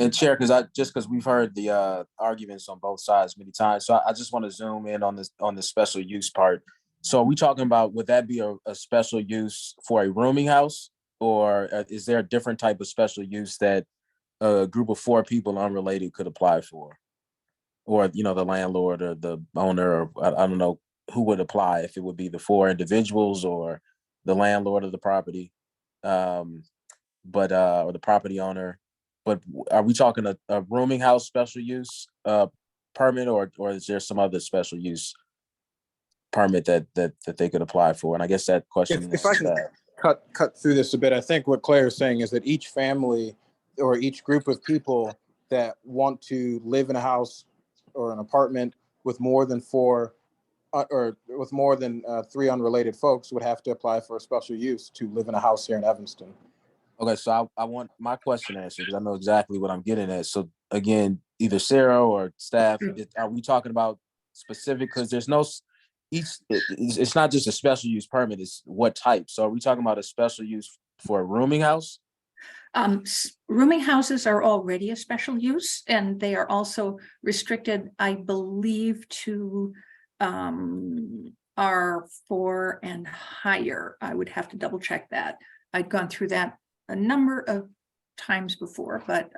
And Chair, because we've heard the arguments on both sides many times, so I just want to zoom in on the special use part. So are we talking about, would that be a special use for a rooming house, or is there a different type of special use that a group of 4 people unrelated could apply for? Or, you know, the landlord or the owner, or I don't know who would apply, if it would be the 4 individuals or the landlord of the property, or the property owner. But are we talking a rooming house special use permit, or is there some other special use permit that they could apply for? And I guess that question If I can cut through this a bit, I think what Claire is saying is that each family or each group of people that want to live in a house or an apartment with more than 4 or with more than 3 unrelated folks would have to apply for a special use to live in a house here in Evanston. Okay, so I want my question answered, because I know exactly what I'm getting at. So again, either Sarah or staff, are we talking about specific? Because there's no, it's not just a special use permit, it's what type. So are we talking about a special use for a rooming house? Rooming houses are already a special use, and they are also restricted, I believe, to R4 and higher. I would have to double check that. I'd gone through that a number of times before, but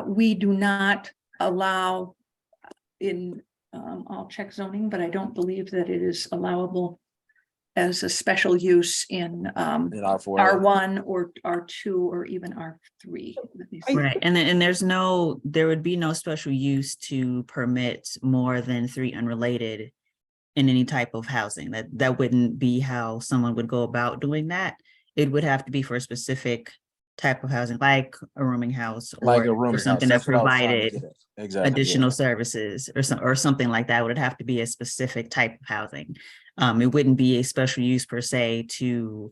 we do not allow in, I'll check zoning, but I don't believe that it is allowable as a special use in R4, R1 or R2 or even R3. Right, and there would be no special use to permit more than 3 unrelated in any type of housing. That wouldn't be how someone would go about doing that. It would have to be for a specific type of housing, like a rooming house, or something that provided additional services or something like that. It would have to be a specific type of housing. It wouldn't be a special use per se to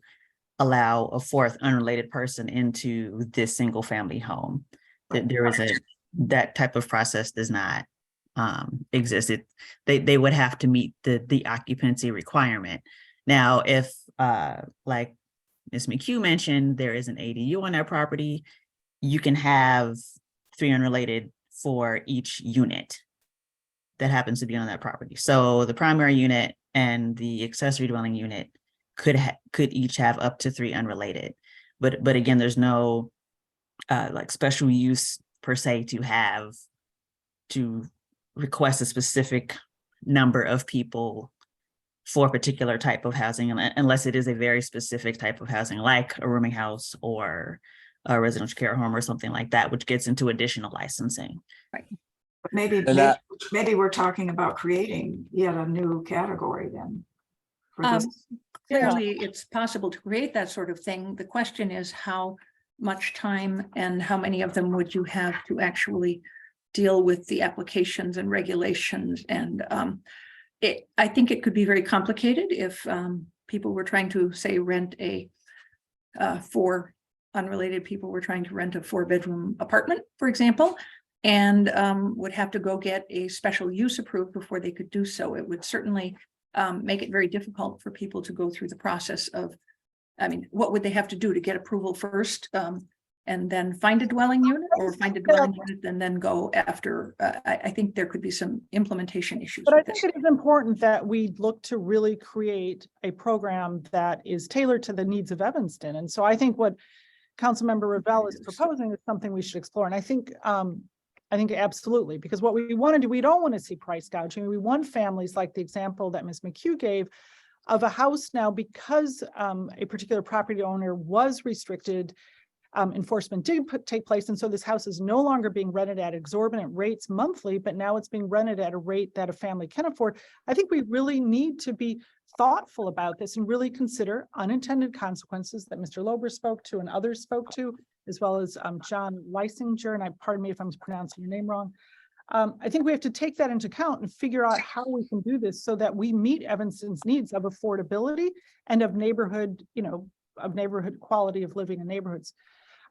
allow a 4th unrelated person into this single family home. That type of process does not exist. They would have to meet the occupancy requirement. Now, if like Ms. McHugh mentioned, there is an ADU on that property, you can have 3 unrelated for each unit that happens to be on that property. So the primary unit and the accessory dwelling unit could each have up to 3 unrelated. But again, there's no like special use per se to request a specific number of people for a particular type of housing, unless it is a very specific type of housing, like a rooming house or a residential care home or something like that, which gets into additional licensing. Right. Maybe we're talking about creating yet a new category then. for this. Clearly, it's possible to create that sort of thing. The question is how much time and how many of them would you have to actually deal with the applications and regulations. And I think it could be very complicated if people were trying to, say, rent a four unrelated people were trying to rent a 4-bedroom apartment, for example, and would have to go get a special use approved before they could do so. It would certainly make it very difficult for people to go through the process of, I mean, what would they have to do to get approval first? And then find a dwelling unit, or find a dwelling unit and then go after, I think there could be some implementation issues. But I with think this. it is important that we look to really create a program that is tailored to the needs of Evanston. And so I think what Councilmember Ravel is proposing is something we should explore. And I think absolutely, because what we want to do, we don't want to see price gouging. We want families like the example that Ms. McHugh gave of a house now, because a particular property owner was restricted. Enforcement did take place. And so this house is no longer being rented at exorbitant rates monthly, but now it's being rented at a rate that a family can afford. I think we really need to be thoughtful about this and really consider unintended consequences that Mr. Lober spoke to and others spoke to, as well as John Leisinger, and pardon me if I'm pronouncing your name wrong. I think we have to take that into account and figure out how we can do this so that we meet Evanston's needs of affordability and of neighborhood, of neighborhood quality of living in neighborhoods.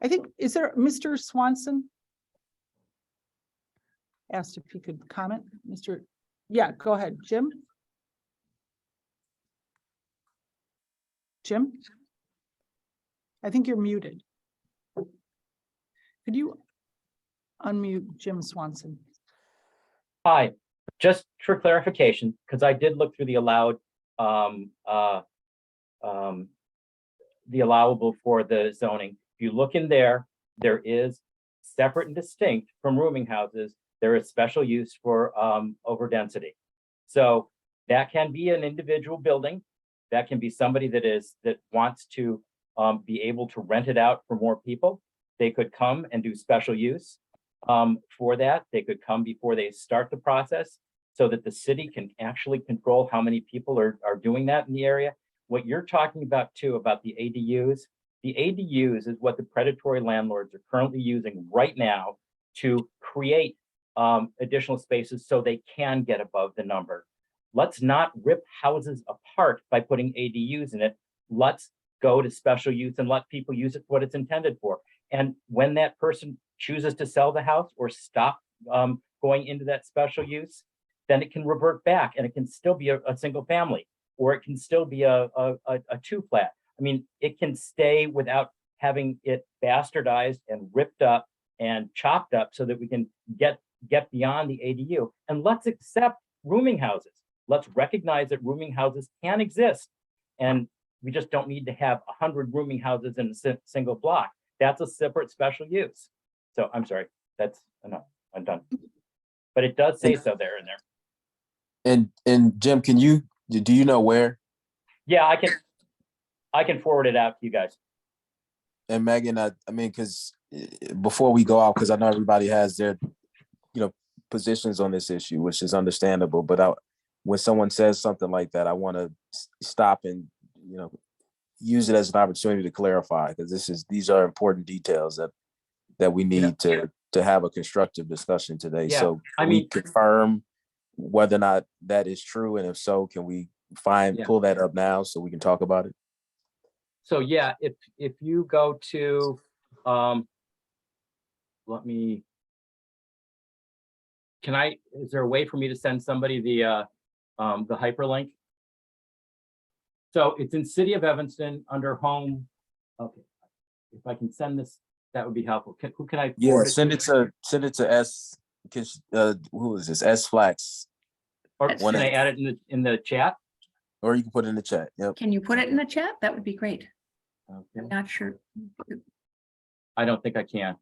I think, is there, Mr. Swanson asked if he could comment? Yeah, go ahead, Jim. Jim? I think you're muted. Could you unmute Jim Swanson? Hi, just for clarification, because I did look through the allowable for the zoning. If you look in there, there is separate and distinct from rooming houses. There is special use for over density. So that can be an individual building. That can be somebody that wants to be able to rent it out for more people. They could come and do special use for that. They could come before they start the process so that the city can actually control how many people are doing that in the area. What you're talking about too, about the ADUs is what the predatory landlords are currently using right now to create additional spaces so they can get above the number. Let's not rip houses apart by putting ADUs in it. Let's go to special use and let people use it for what it's intended for. And when that person chooses to sell the house or stop going into that special use, then it can revert back and it can still be a single family, or it can still be a 2-flat. I mean, it can stay without having it bastardized and ripped up and chopped up so that we can get beyond the ADU. And let's accept rooming houses. Let's recognize that rooming houses can exist. And we just don't need to have 100 rooming houses in a single block. That's a separate special use. So I'm sorry, that's enough. I'm done. But it does say so there in there. And Jim, do you know where? Yeah, I can forward it out to you guys. And Megan, I mean, because before we go out, because I know everybody has their, positions on this issue, which is understandable. But when someone says something like that, I want to stop and use it as an opportunity to clarify, because these are important details that we need to have a constructive discussion today. Yeah, So I can we mean, confirm whether or not that is true, and if so, can we pull that up now so we can talk about it? So yeah, if you go to, is there a way for me to send somebody the hyperlink? So it's in City of Evanston under home. Okay, if I can send this, that would be helpful. Who can I? Yeah, forward send it to S. Who is this? S Flax. Or can I add it in the chat? Or you can put it in the chat. Yep. Can you put it in the chat? That would be great. Okay. Not sure. I don't think I can.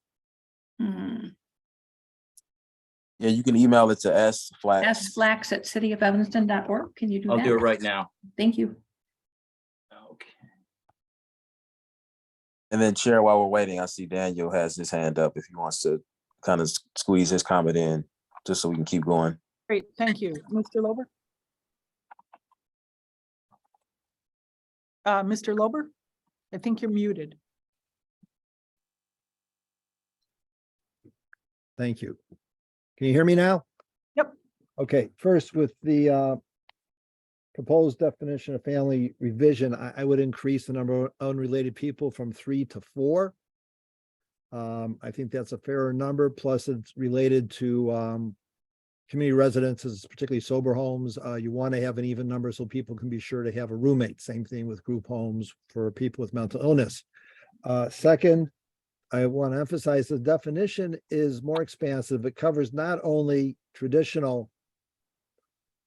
Yeah, you can email it to S Flax. sflax@cityofevanston.org. Can you do that? I'll do it right now. Thank you. Okay. And then Chair, while we're waiting, I see Daniel has his hand up if he wants to kind of squeeze his comment in, just so we can keep going. Great, thank you. Mr. Lober? Mr. Lober, I think you're muted. Thank you. Can you hear me now? Yep. Okay, first with the proposed definition of family revision, I would increase the number of unrelated people from 3 to 4. I think that's a fairer number, plus it's related to community residences, particularly sober homes. You want to have an even number so people can be sure to have a roommate. Same thing with group homes for people with mental illness. Second, I want to emphasize the definition is more expansive. It covers not only traditional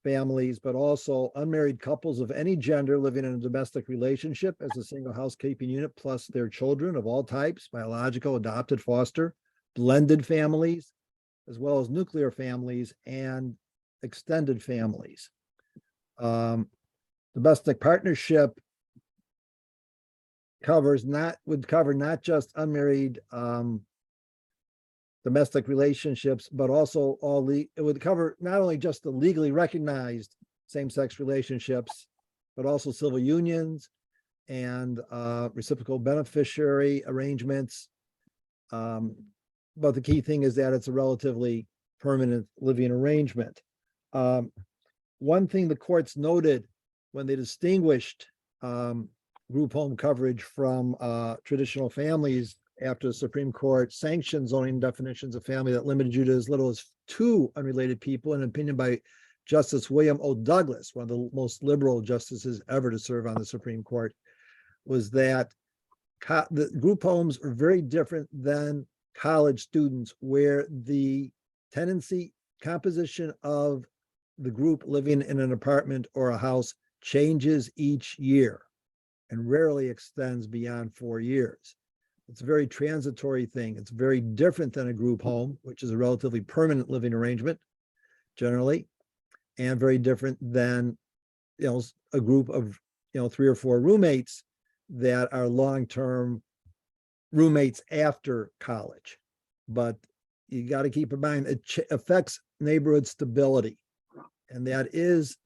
families, but also unmarried couples of any gender living in a domestic relationship as a single housekeeping unit, plus their children of all types, biological, adopted, foster, blended families, as well as nuclear families and extended families. Domestic partnership would cover not just unmarried domestic relationships, but also it would cover not only just the legally recognized same-sex relationships, but also civil unions and reciprocal beneficiary arrangements. But the key thing is that it's a relatively permanent living arrangement. One thing the courts noted when they distinguished group home coverage from traditional families after the Supreme Court sanctioned zoning definitions of family that limited you to as little as 2 unrelated people, an opinion by Justice William O. Douglas, one of the most liberal justices ever to serve on the Supreme Court, was that the group homes are very different than college students, where the tenancy composition of the group living in an apartment or a house changes each year and rarely extends beyond 4 years. It's a very transitory thing. It's very different than a group home, which is a relatively permanent living arrangement generally, and very different than, a group of, 3 or 4 roommates that are long-term roommates after college. But you got to keep in mind it affects neighborhood stability, and that is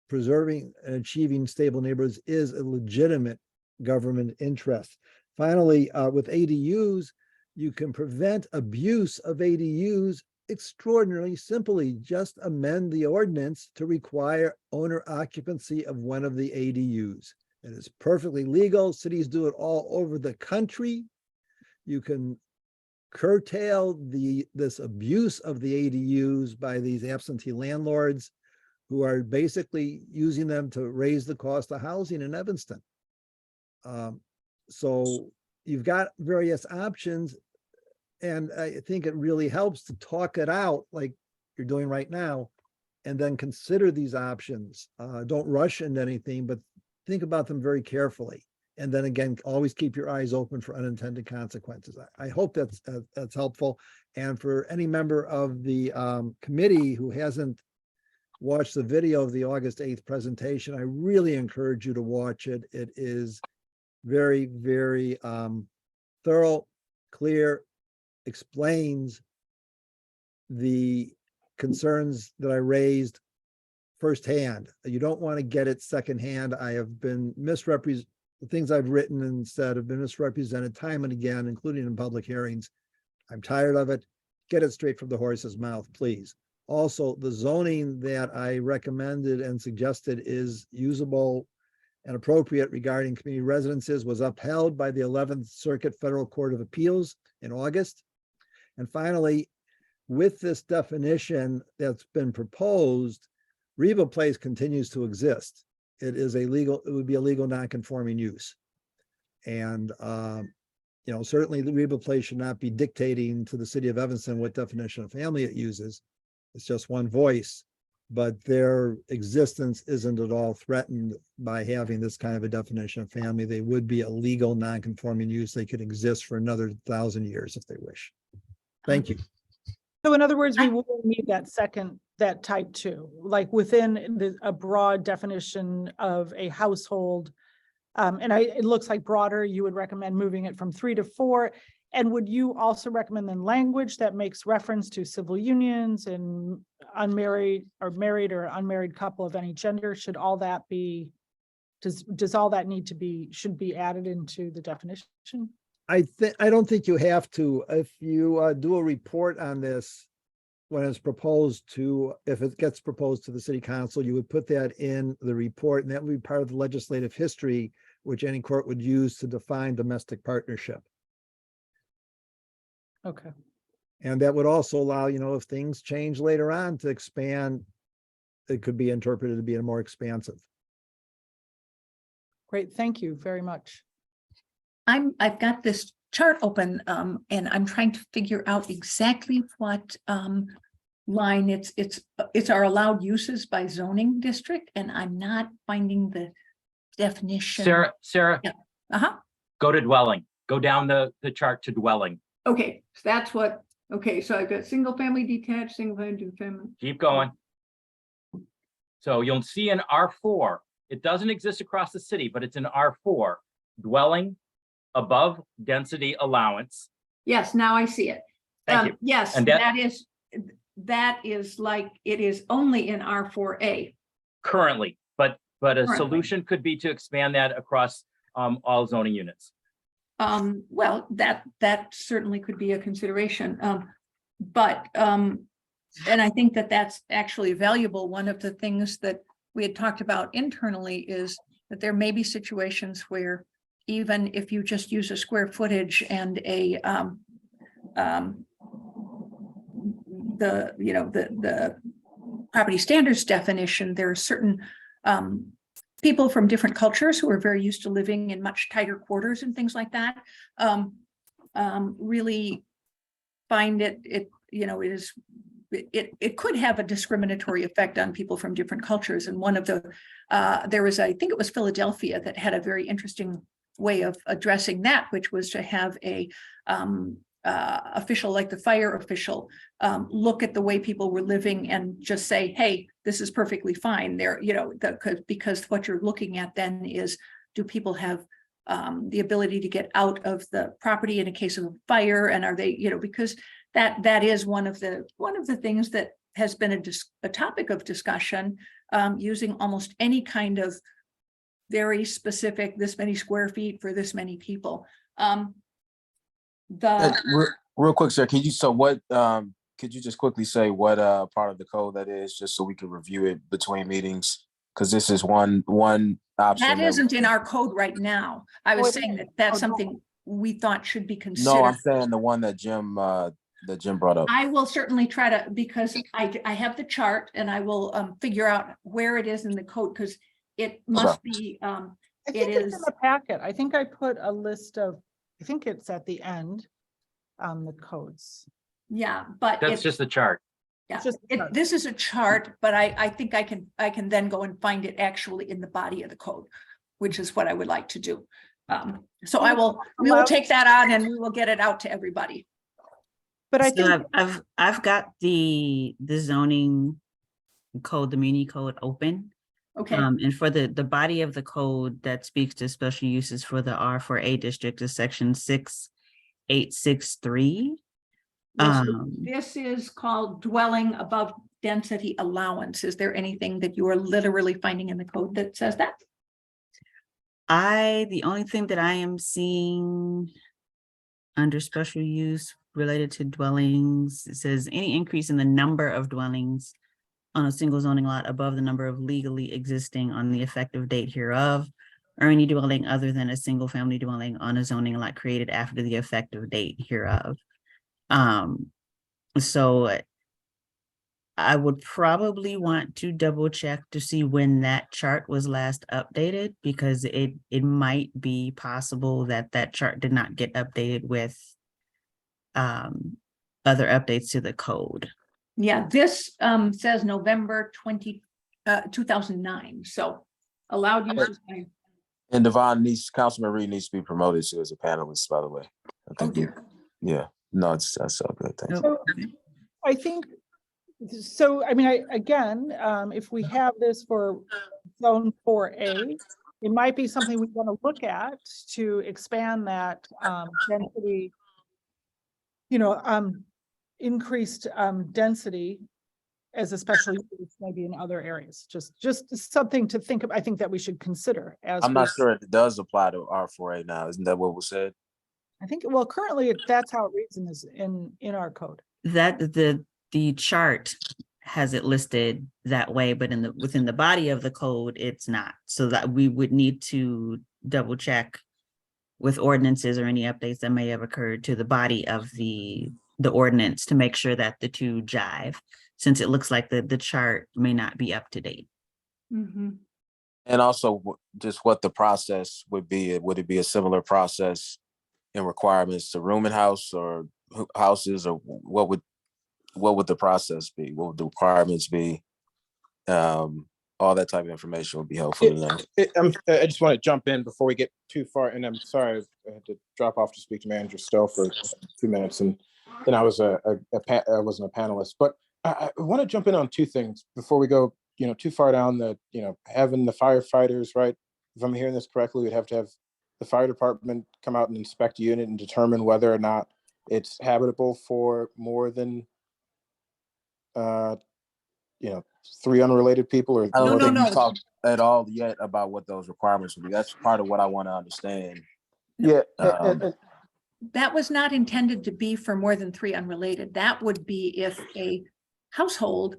preserving and achieving stable neighborhoods is a legitimate government interest. Finally, with ADUs, you can prevent abuse of ADUs extraordinarily simply. Just amend the ordinance to require owner occupancy of one of the ADUs. It is perfectly legal. Cities do it all over the country. You can curtail this abuse of the ADUs by these absentee landlords who are basically using them to raise the cost of housing in Evanston. So you've got various options, and I think it really helps to talk it out like you're doing right now, and then consider these options. Don't rush into anything, but think about them very carefully. And then again, always keep your eyes open for unintended consequences. I hope that's helpful. And for any member of the committee who hasn't watched the video of the August 8th presentation, I really encourage you to watch it. It is very, very thorough, clear, explains the concerns that I raised firsthand. You don't want to get it secondhand. I have been misrepresented. The things I've written and said have been misrepresented time and again, including in public hearings. I'm tired of it. Get it straight from the horse's mouth, please. Also, the zoning that I recommended and suggested is usable and appropriate regarding community residences was upheld by the 11th Circuit Federal Court of Appeals in August. And finally, with this definition that's been proposed, Reba Place continues to exist. It would be a legal non-conforming use. And, certainly the Reba Place should not be dictating to the city of Evanston what definition of family it uses. It's just one voice, but their existence isn't at all threatened by having this kind of a definition of family. They would be a legal non-conforming use. They could exist for another 1,000 years if they wish. Thank you. So in other words, we will need that type 2, like within a broad definition of a household. It looks like broader, you would recommend moving it from 3 to 4. And would you also recommend then language that makes reference to civil unions and unmarried or married or unmarried couple of any gender? Should all that be, does all that should be added into the definition? I don't think you have to. If you do a report on this, when it's proposed to, if it gets proposed to the city council, you would put that in the report, and that would be part of the legislative history, which any court would use to define domestic partnership. Okay. And that would also allow, if things change later on to expand, it could be interpreted to be more expansive. Great, thank you very much. I've got this chart open, and I'm trying to figure out exactly what, line it's our allowed uses by zoning district, and I'm not finding the definition. Sarah, Yeah. Uh-huh. go to dwelling, go down the chart to dwelling. Okay, so that's what, okay, so I've got single family detached, single family, two family. Keep going. So you'll see in R4, it doesn't exist across the city, but it's in R4, dwelling above density allowance. Yes, now I see it. Thank you. Yes, And that is like, it is only in R4A. Currently, but a Currently. solution could be to expand that across all zoning units. Well, that certainly could be a consideration. And I think that that's actually valuable. One of the things that we had talked about internally is that there may be situations where even if you just use a square footage and the property standards definition, there are certain people from different cultures who are very used to living in much tighter quarters and things like that. Really find it could have a discriminatory effect on people from different cultures. And one of the, there was, I think it was Philadelphia, that had a very interesting way of addressing that, which was to have a official, like the fire official, look at the way people were living and just say, hey, this is perfectly fine there, because what you're looking at then is, do people have the ability to get out of the property in a case of a fire? And are they, because that is one of the things that has been a topic of discussion, using almost any kind of very specific, this many square feet for this many people. Real quick, sir, could you just quickly say what part of the code that is, just so we can review it between meetings? Because this is one option. That isn't in our code right now. I was Oh, it saying is. that that's Oh, no. something we thought should be considered. No, I'm saying the one that Jim brought up. I will certainly try to, because I have the chart, and I will figure out where it is in the code, because it must be, I it think it's in is, the packet. I think I put a list of, I think it's at the end, the codes. yeah, but That's it's just the chart. yeah, just a chart. this is a chart, but I think I can then go and find it actually in the body of the code, which is what I would like to do. So we will take that on and we will get it out to everybody. But I So think, I've got the zoning code, the muni code open. Okay, And for the body of the code that speaks to special uses for the R4A district is section 6863. this is called dwelling above density allowance. Is there anything that you are literally finding in the code that says that? The only thing that I am seeing under special use related to dwellings, it says any increase in the number of dwellings on a single zoning lot above the number of legally existing on the effective date hereof, or any dwelling other than a single family dwelling on a zoning lot created after the effective date hereof. So I would probably want to double check to see when that chart was last updated, because it might be possible that that chart did not get updated with other updates to the code. Yeah, this says November 2009, so allowed uses by, And Councilman Reed needs to be promoted to as a panelist, by the way. I think yeah, no, that's all good. Thanks. so I think, so, I mean, again, if we have this for zone 4A, it might be something we want to look at to expand that density, increased density as a special use maybe in other areas. Just something to think of. I think that we should consider as I'm not sure it does apply to R4A now. Isn't that what was said? I think, well, currently that's how it reads in our code. That the chart has it listed that way, but within the body of the code, it's not. So that we would need to double check with ordinances or any updates that may have occurred to the body of the ordinance to make sure that the two jive, since it looks like the chart may not be up to date. Mhm. And also just what the process would be. Would it be a similar process in requirements to rooming house or houses, or what would the process be? What would the requirements be? All that type of information would be helpful to know. I just want to jump in before we get too far, and I'm sorry I had to drop off to speak to Manager Stowe for 2 minutes, and then I was I wasn't a panelist, but I want to jump in on two things before we go, too far down the, having the firefighters, right? If I'm hearing this correctly, we'd have to have the fire department come out and inspect a unit and determine whether or not it's habitable for more than, 3 unrelated people, or I don't No, think no, we no. talked at all yet about what those requirements would be. That's part of what I want to understand. Yeah. That was not intended to be for more than 3 unrelated. That would be if a household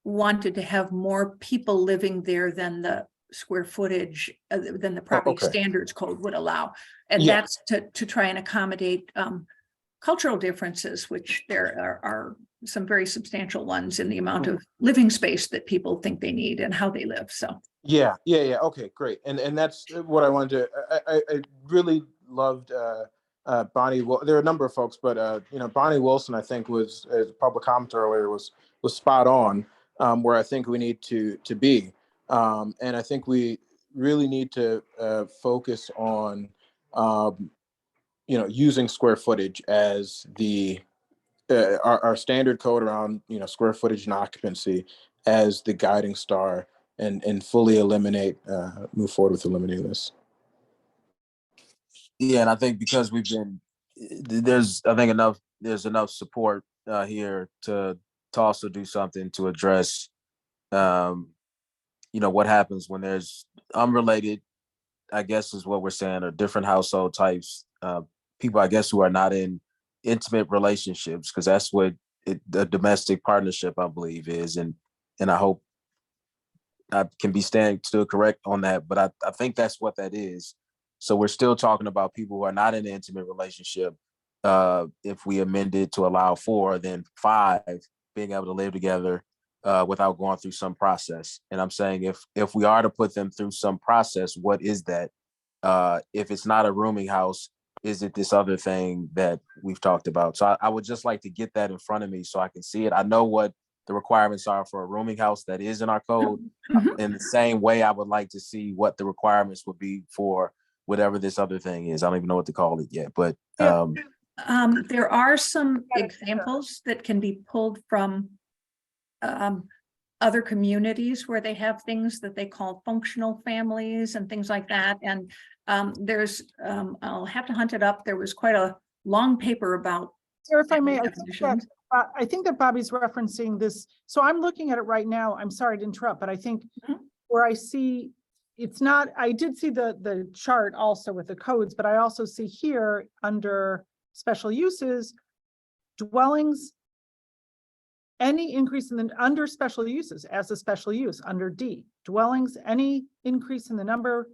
wanted to have more people living there than the square footage, than the property okay. standards code would allow. And Yeah. that's to try and accommodate cultural differences, which there are some very substantial ones in the amount of living space that people think they need and how they live. So. Yeah. Okay, great. And that's what I wanted to, I really loved Bonnie. Well, there are a number of folks, but Bonnie Wilson, I think, was, as a public commenter earlier, was spot on, where I think we need to be. And I think we really need to focus on using square footage as the our standard code around square footage and occupancy as the guiding star, and fully move forward with eliminating this. Yeah, and I think because there's enough support here to also do something to address what happens when there's unrelated, I guess is what we're saying, or different household types, people, I guess, who are not in intimate relationships, because that's what the domestic partnership, I believe, is. And I hope I can be still correct on that, but I think that's what that is. So we're still talking about people who are not in an intimate relationship. If we amend it to allow 4, then 5 being able to live together without going through some process. And I'm saying if we are to put them through some process, what is that? If it's not a rooming house, is it this other thing that we've talked about? So I would just like to get that in front of me so I can see it. I know what the requirements are for a rooming house that is in our code. Mhm. In the same way, I would like to see what the requirements would be for whatever this other thing is. I don't even know what to call it yet, but There are some examples that can be pulled from other communities where they have things that they call functional families and things like that. And I'll have to hunt it up. There was quite a long paper about. Or if I may, definitions. I think that Bobby's referencing this. So I'm looking at it right now. I'm sorry to interrupt, but I think Mhm. where I see, it's not, I did see the chart also with the codes, but I also see here under special uses, dwellings, any increase under special uses as a special use under D, dwellings, any increase in the number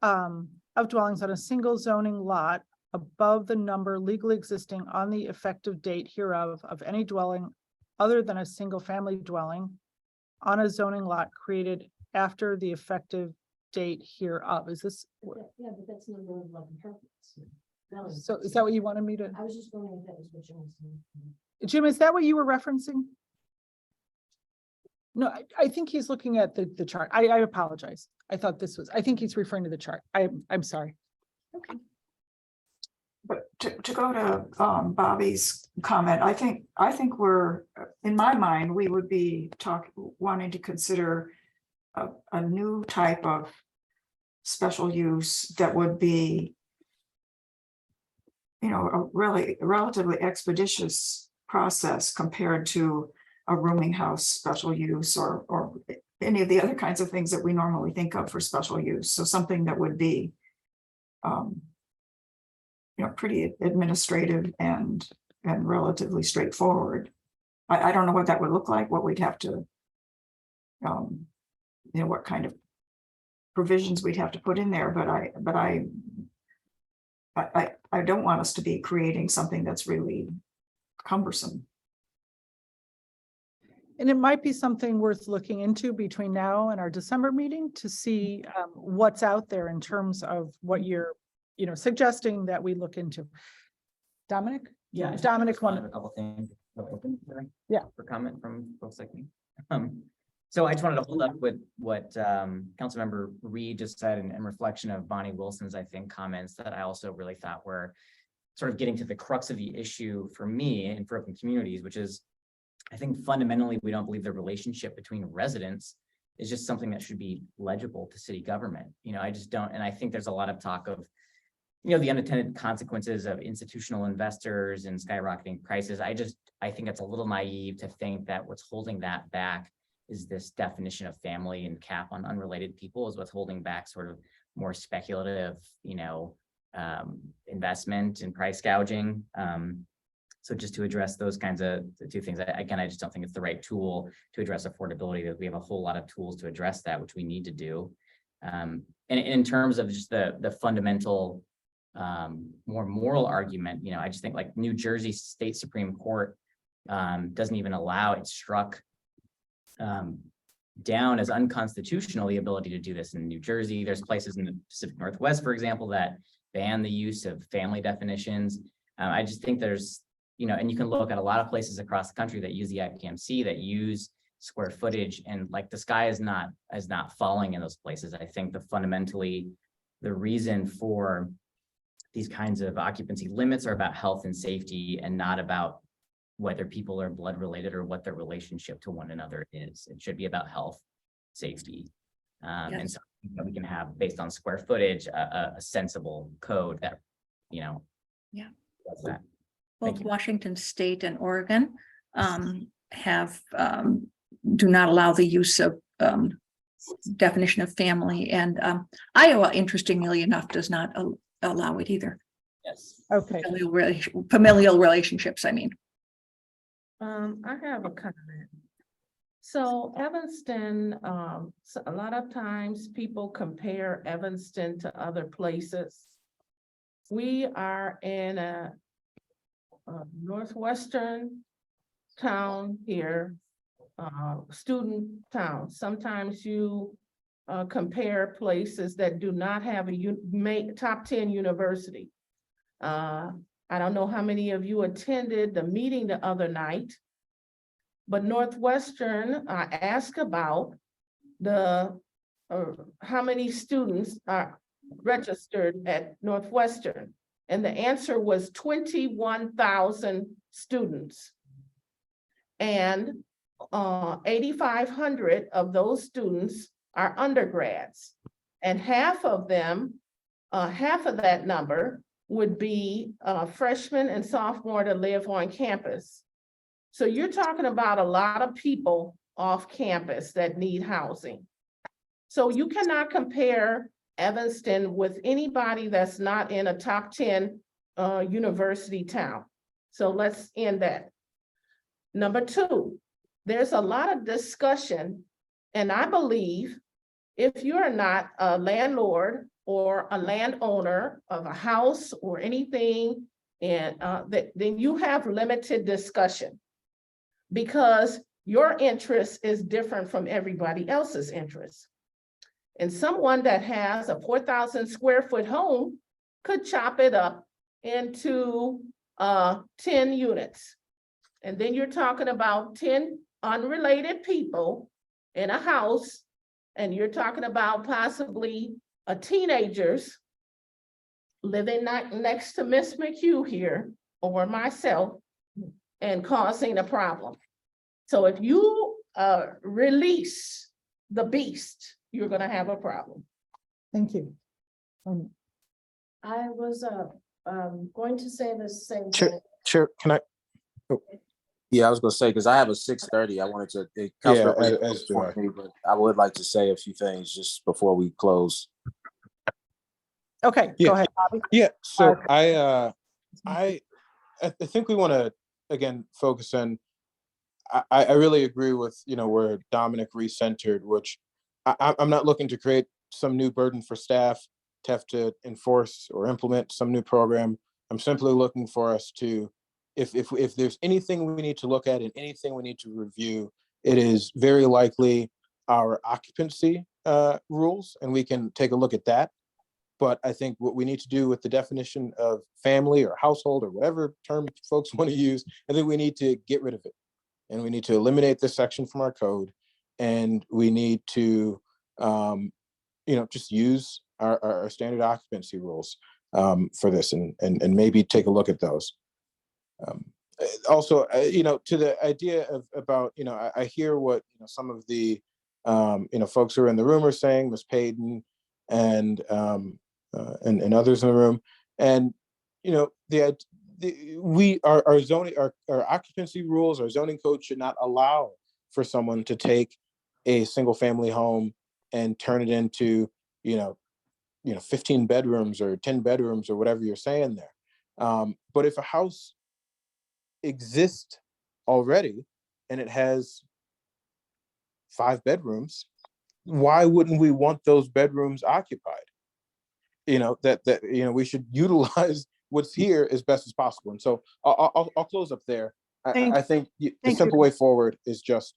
of dwellings on a single zoning lot above the number legally existing on the effective date hereof of any dwelling other than a single family dwelling on a zoning lot created after the effective date hereof. Is this, Yeah, but that's number 11 purpose. so is that what you wanted me to, I was just wondering if that was what you was saying. Jim, is that what you were referencing? No, I think he's looking at the chart. I apologize. I think he's referring to the chart. I'm sorry. Okay. But to go to Bobby's comment, I think we're, in my mind, we would be wanting to consider a new type of special use that would be, a really relatively expeditious process compared to a rooming house special use or any of the other kinds of things that we normally think of for special use. So something that would be pretty administrative and and relatively straightforward. I don't know what that would look like, what we'd have to, what kind of provisions we'd have to put in there, but I don't want us to be creating something that's really cumbersome. And it might be something worth looking into between now and our December meeting to see what's out there in terms of what you're, suggesting that we look into. Dominic? Yeah. I just Dominic, wanted one. a couple things. Yeah. For comment from folks like me. So I just wanted to hold up with what Councilmember Reed just said in reflection of Bonnie Wilson's, I think, comments that I also really thought were sort of getting to the crux of the issue for me and for open communities, which is, I think fundamentally, we don't believe the relationship between residents is just something that should be legible to city government. I just don't, and I think there's a lot of talk of, the unintended consequences of institutional investors and skyrocketing prices. I think it's a little naive to think that what's holding that back is this definition of family and cap on unrelated people is what's holding back sort of more speculative, investment and price gouging. So just to address those kinds of the two things, again, I just don't think it's the right tool to address affordability, that we have a whole lot of tools to address that, which we need to do. And in terms of just the fundamental, more moral argument, I just think like New Jersey State Supreme Court doesn't even allow, it struck down as unconstitutional the ability to do this in New Jersey. There's places in the Pacific Northwest, for example, that ban the use of family definitions. I just think there's, and you can look at a lot of places across the country that use the IPMC, that use square footage, and like the sky is not falling in those places. I think fundamentally the reason for these kinds of occupancy limits are about health and safety, and not about whether people are blood related or what their relationship to one another is. It should be about health, safety. And so we can have, based on square footage, a sensible code that, does that. Both Washington State and Oregon have do not allow the use of definition of family, and Iowa, interestingly enough, does not allow it either. Yes. Okay. Familial relationships, I mean. I have a comment. So Evanston, so a lot of times people compare Evanston to other places. We are in a northwestern town here, student town. Sometimes you compare places that do not have a top 10 university. I don't know how many of you attended the meeting the other night, but Northwestern asked about how many students are registered at Northwestern. And the answer was 21,000 students. And 8,500 of those students are undergrads. And half of that number would be freshmen and sophomore to live on campus. So you're talking about a lot of people off campus that need housing. So you cannot compare Evanston with anybody that's not in a top 10 university town. So let's end that. Number two, there's a lot of discussion, and I believe if you're not a landlord or a landowner of a house or anything, and then you have limited discussion, because your interest is different from everybody else's interest. And someone that has a 4,000 square foot home could chop it up into 10 units. And then you're talking about 10 unrelated people in a house, and you're talking about possibly teenagers living next to Miss McHugh here or myself and causing a problem. So if you release the beast, you're going to have a problem. Thank you. I was going to say the same Chair, thing. Chair, can I? Oh. Yeah, I was gonna say, because I have a 6:30, I wanted to. as do I. But I would like to say a few things just before we close. Okay, Yeah. go ahead, Bobby. Yeah, so I I think we want to, again, focus on, I really agree with, where Dominic recentered, which I'm not looking to create some new burden for staff to have to enforce or implement some new program. I'm simply looking for us to, if there's anything we need to look at and anything we need to review, it is very likely our occupancy rules, and we can take a look at that. But I think what we need to do with the definition of family or household or whatever term folks want to use, I think we need to get rid of it. And we need to eliminate this section from our code. And we need to, just use our standard occupancy rules for this, and maybe take a look at those. Also, to the idea of about, I hear what some of the folks who are in the room are saying, Ms. Payton and others in the room, and our zoning, our occupancy rules, our zoning code should not allow for someone to take a single family home and turn it into 15 bedrooms or 10 bedrooms or whatever you're saying there. But if a house exists already and it has 5 bedrooms, why wouldn't we want those bedrooms occupied? We should utilize what's here as best as possible. And so I'll close up there. I think the simple way forward is just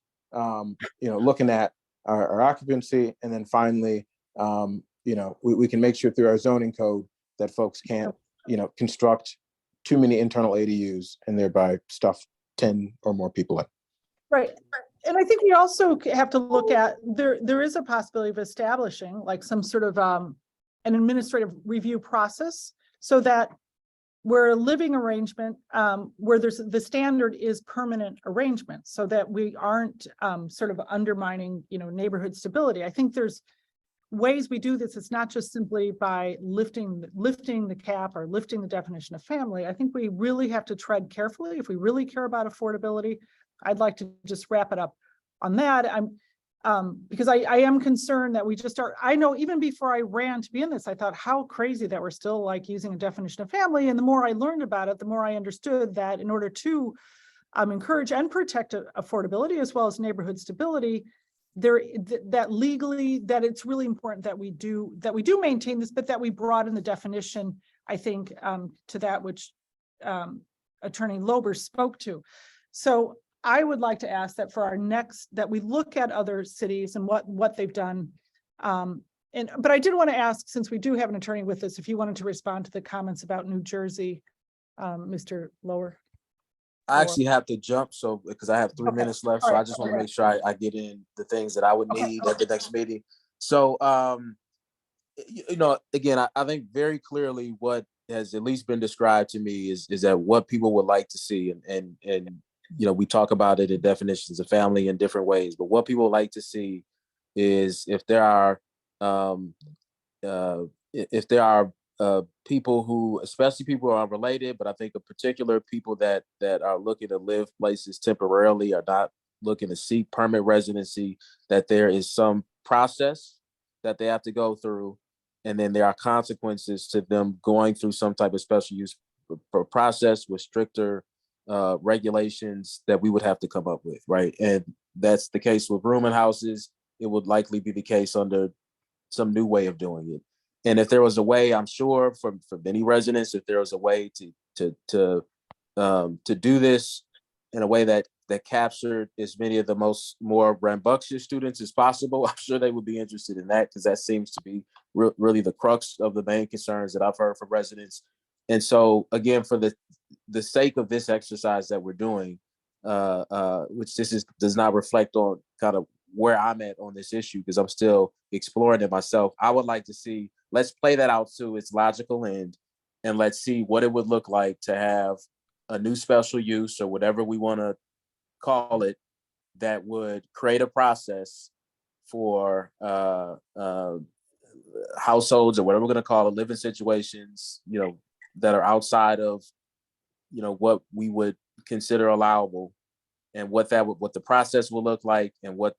looking at our occupancy, and then finally we can make sure through our zoning code that folks can't construct too many internal ADUs and thereby stuff 10 or more people in. Right. And I think we also have to look at, there is a possibility of establishing like some sort of an administrative review process, so that where a living arrangement, where the standard is permanent arrangement, so that we aren't sort of undermining, neighborhood stability. I think there's ways we do this. It's not just simply by lifting the cap or lifting the definition of family. I think we really have to tread carefully if we really care about affordability. I'd like to just wrap it up on that. Because I am concerned that we just are, I know even before I ran to be in this, I thought how crazy that we're still like using a definition of family. And the more I learned about it, the more I understood that in order to encourage and protect affordability as well as neighborhood stability, that legally, that it's really important that we do maintain this, but that we broaden the definition, I think, to that which Attorney Lober spoke to. So I would like to ask that for our next, that we look at other cities and what they've done. But I did want to ask, since we do have an attorney with us, if you wanted to respond to the comments about New Jersey, Mr. Lower. I actually have to jump, because I have 3 Okay. minutes left. All So right. I just want to make sure I get in the things that I would Okay. need at the next meeting. So, again, I think very clearly what has at least been described to me is that what people would like to see, and we talk about it in definitions of family in different ways, but what people like to see is if there are people who, especially people who are unrelated, but I think in particular people that are looking to live places temporarily, are not looking to seek permanent residency, that there is some process that they have to go through, and then there are consequences to them going through some type of special use process with stricter regulations that we would have to come up with, right? And that's the case with rooming houses. It would likely be the case under some new way of doing it. And if there was a way, I'm sure for many residents, if there was a way to do this in a way that captured as many of the more rambunctious students as possible, I'm sure they would be interested in that, because that seems to be really the crux of the main concerns that I've heard from residents. And so again, for the sake of this exercise that we're doing, which does not reflect on kind of where I'm at on this issue, because I'm still exploring it myself. I would like to see, let's play that out to its logical end, and let's see what it would look like to have a new special use, or whatever we want to call it, that would create a process for households, or whatever we're going to call it, living situations, that are outside of, what we would consider allowable, and what the process will look like, and what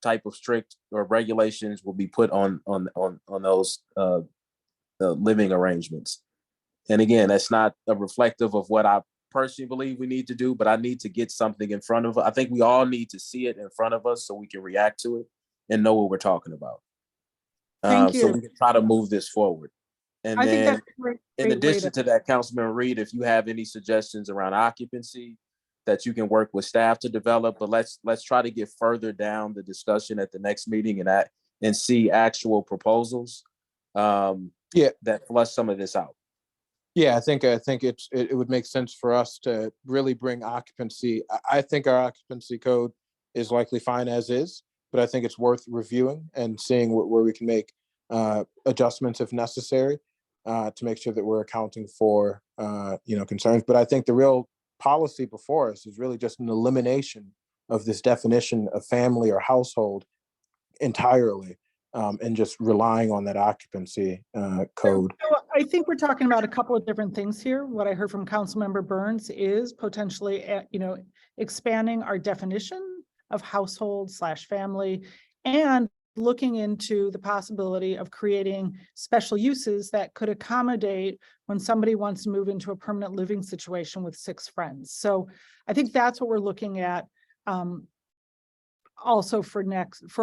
type of strict or regulations will be put on those living arrangements. And again, that's not a reflective of what I personally believe we need to do, but I need to get something in front of, I think we all need to see it in front of us so we can react to it and know what we're talking about. Thank So you. we can try to move this forward. And I think then that's a great in way addition to. to that, Councilman Reed, if you have any suggestions around occupancy that you can work with staff to develop, but let's try to get further down the discussion at the next meeting and see actual proposals that flush some of this out. Yeah, I think it would make sense for us to really bring occupancy. I think our occupancy code is likely fine as is, but I think it's worth reviewing and seeing where we can make adjustments if necessary to make sure that we're accounting for concerns. But I think the real policy before us is really just an elimination of this definition of family or household entirely, and just relying on that occupancy code. So I think we're talking about a couple of different things here. What I heard from Councilmember Burns is potentially, expanding our definition of household/family and looking into the possibility of creating special uses that could accommodate when somebody wants to move into a permanent living situation with 6 friends. So I think that's what we're looking at also for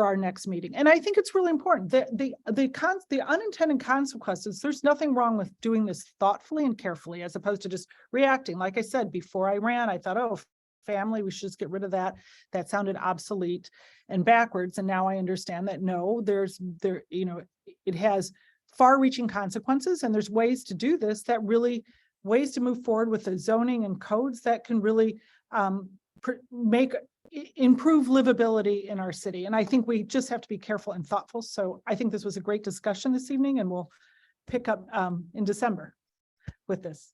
our next meeting. And I think it's really important that the unintended consequences, there's nothing wrong with doing this thoughtfully and carefully as opposed to just reacting. Like I said, before I ran, I thought, oh, family, we should just get rid of that. That sounded obsolete and backwards. And now I understand that no, it has far-reaching consequences, and there's ways to do this ways to move forward with the zoning and codes that can really improve livability in our city. And I think we just have to be careful and thoughtful. So I think this was a great discussion this evening, and we'll pick up in December with this.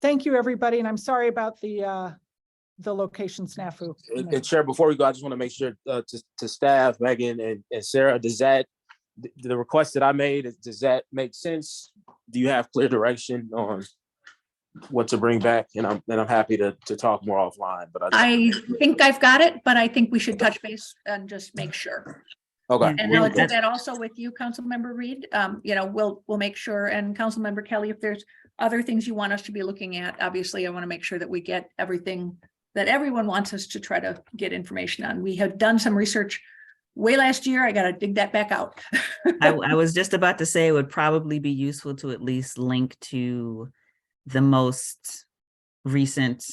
Thank you, everybody. And I'm sorry about the location snafu. And Chair, before we go, I just want to make sure to staff, Megan and Sarah, the request that I made, does that make sense? Do you have clear direction on what to bring back? And I'm happy to talk more offline, but I think I've got it, but I think we should touch base and just make sure. Okay. And I'll do that also with you, Councilmember Reed. We'll make sure, and Councilmember Kelly, if there's other things you want us to be looking at, obviously I want to make sure that we get everything that everyone wants us to try to get information on. We have done some research way last year. I got to dig that back out. I was just about to say it would probably be useful to at least link to the most recent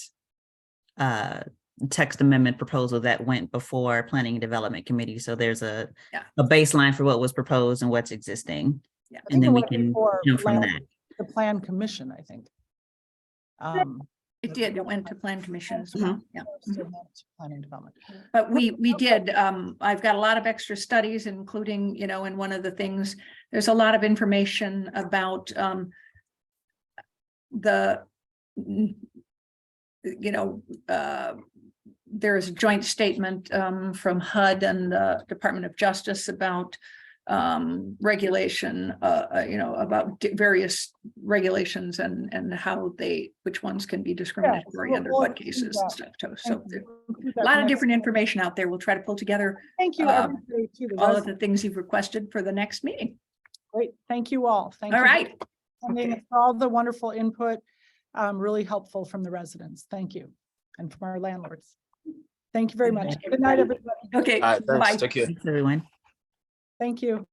text amendment proposal that went before Planning and Development Committee. So there's a baseline for what was proposed and what's existing. Yeah, And then we can, from that. The Plan Commission, I think. It did. It went to Plan Commission as well. Yeah. Planning Development. But we did, I've got a lot of extra studies, including, in one of the things, there's a lot of information about there is a joint statement from HUD and the Department of Justice about regulation, about various regulations and how which ones can be discriminatory under what cases and stuff too. So a lot of different information out there. We'll try to pull together. Thank you, everybody, too, all of the things you've requested for the next meeting. Great. Thank you all. Thank you. All right. For all the wonderful input, really helpful from the residents. Thank you. And from our landlords. Thank you very much. Good night, everybody. Okay. All right, thanks. Bye. Take care. Thanks, everyone. Thank you.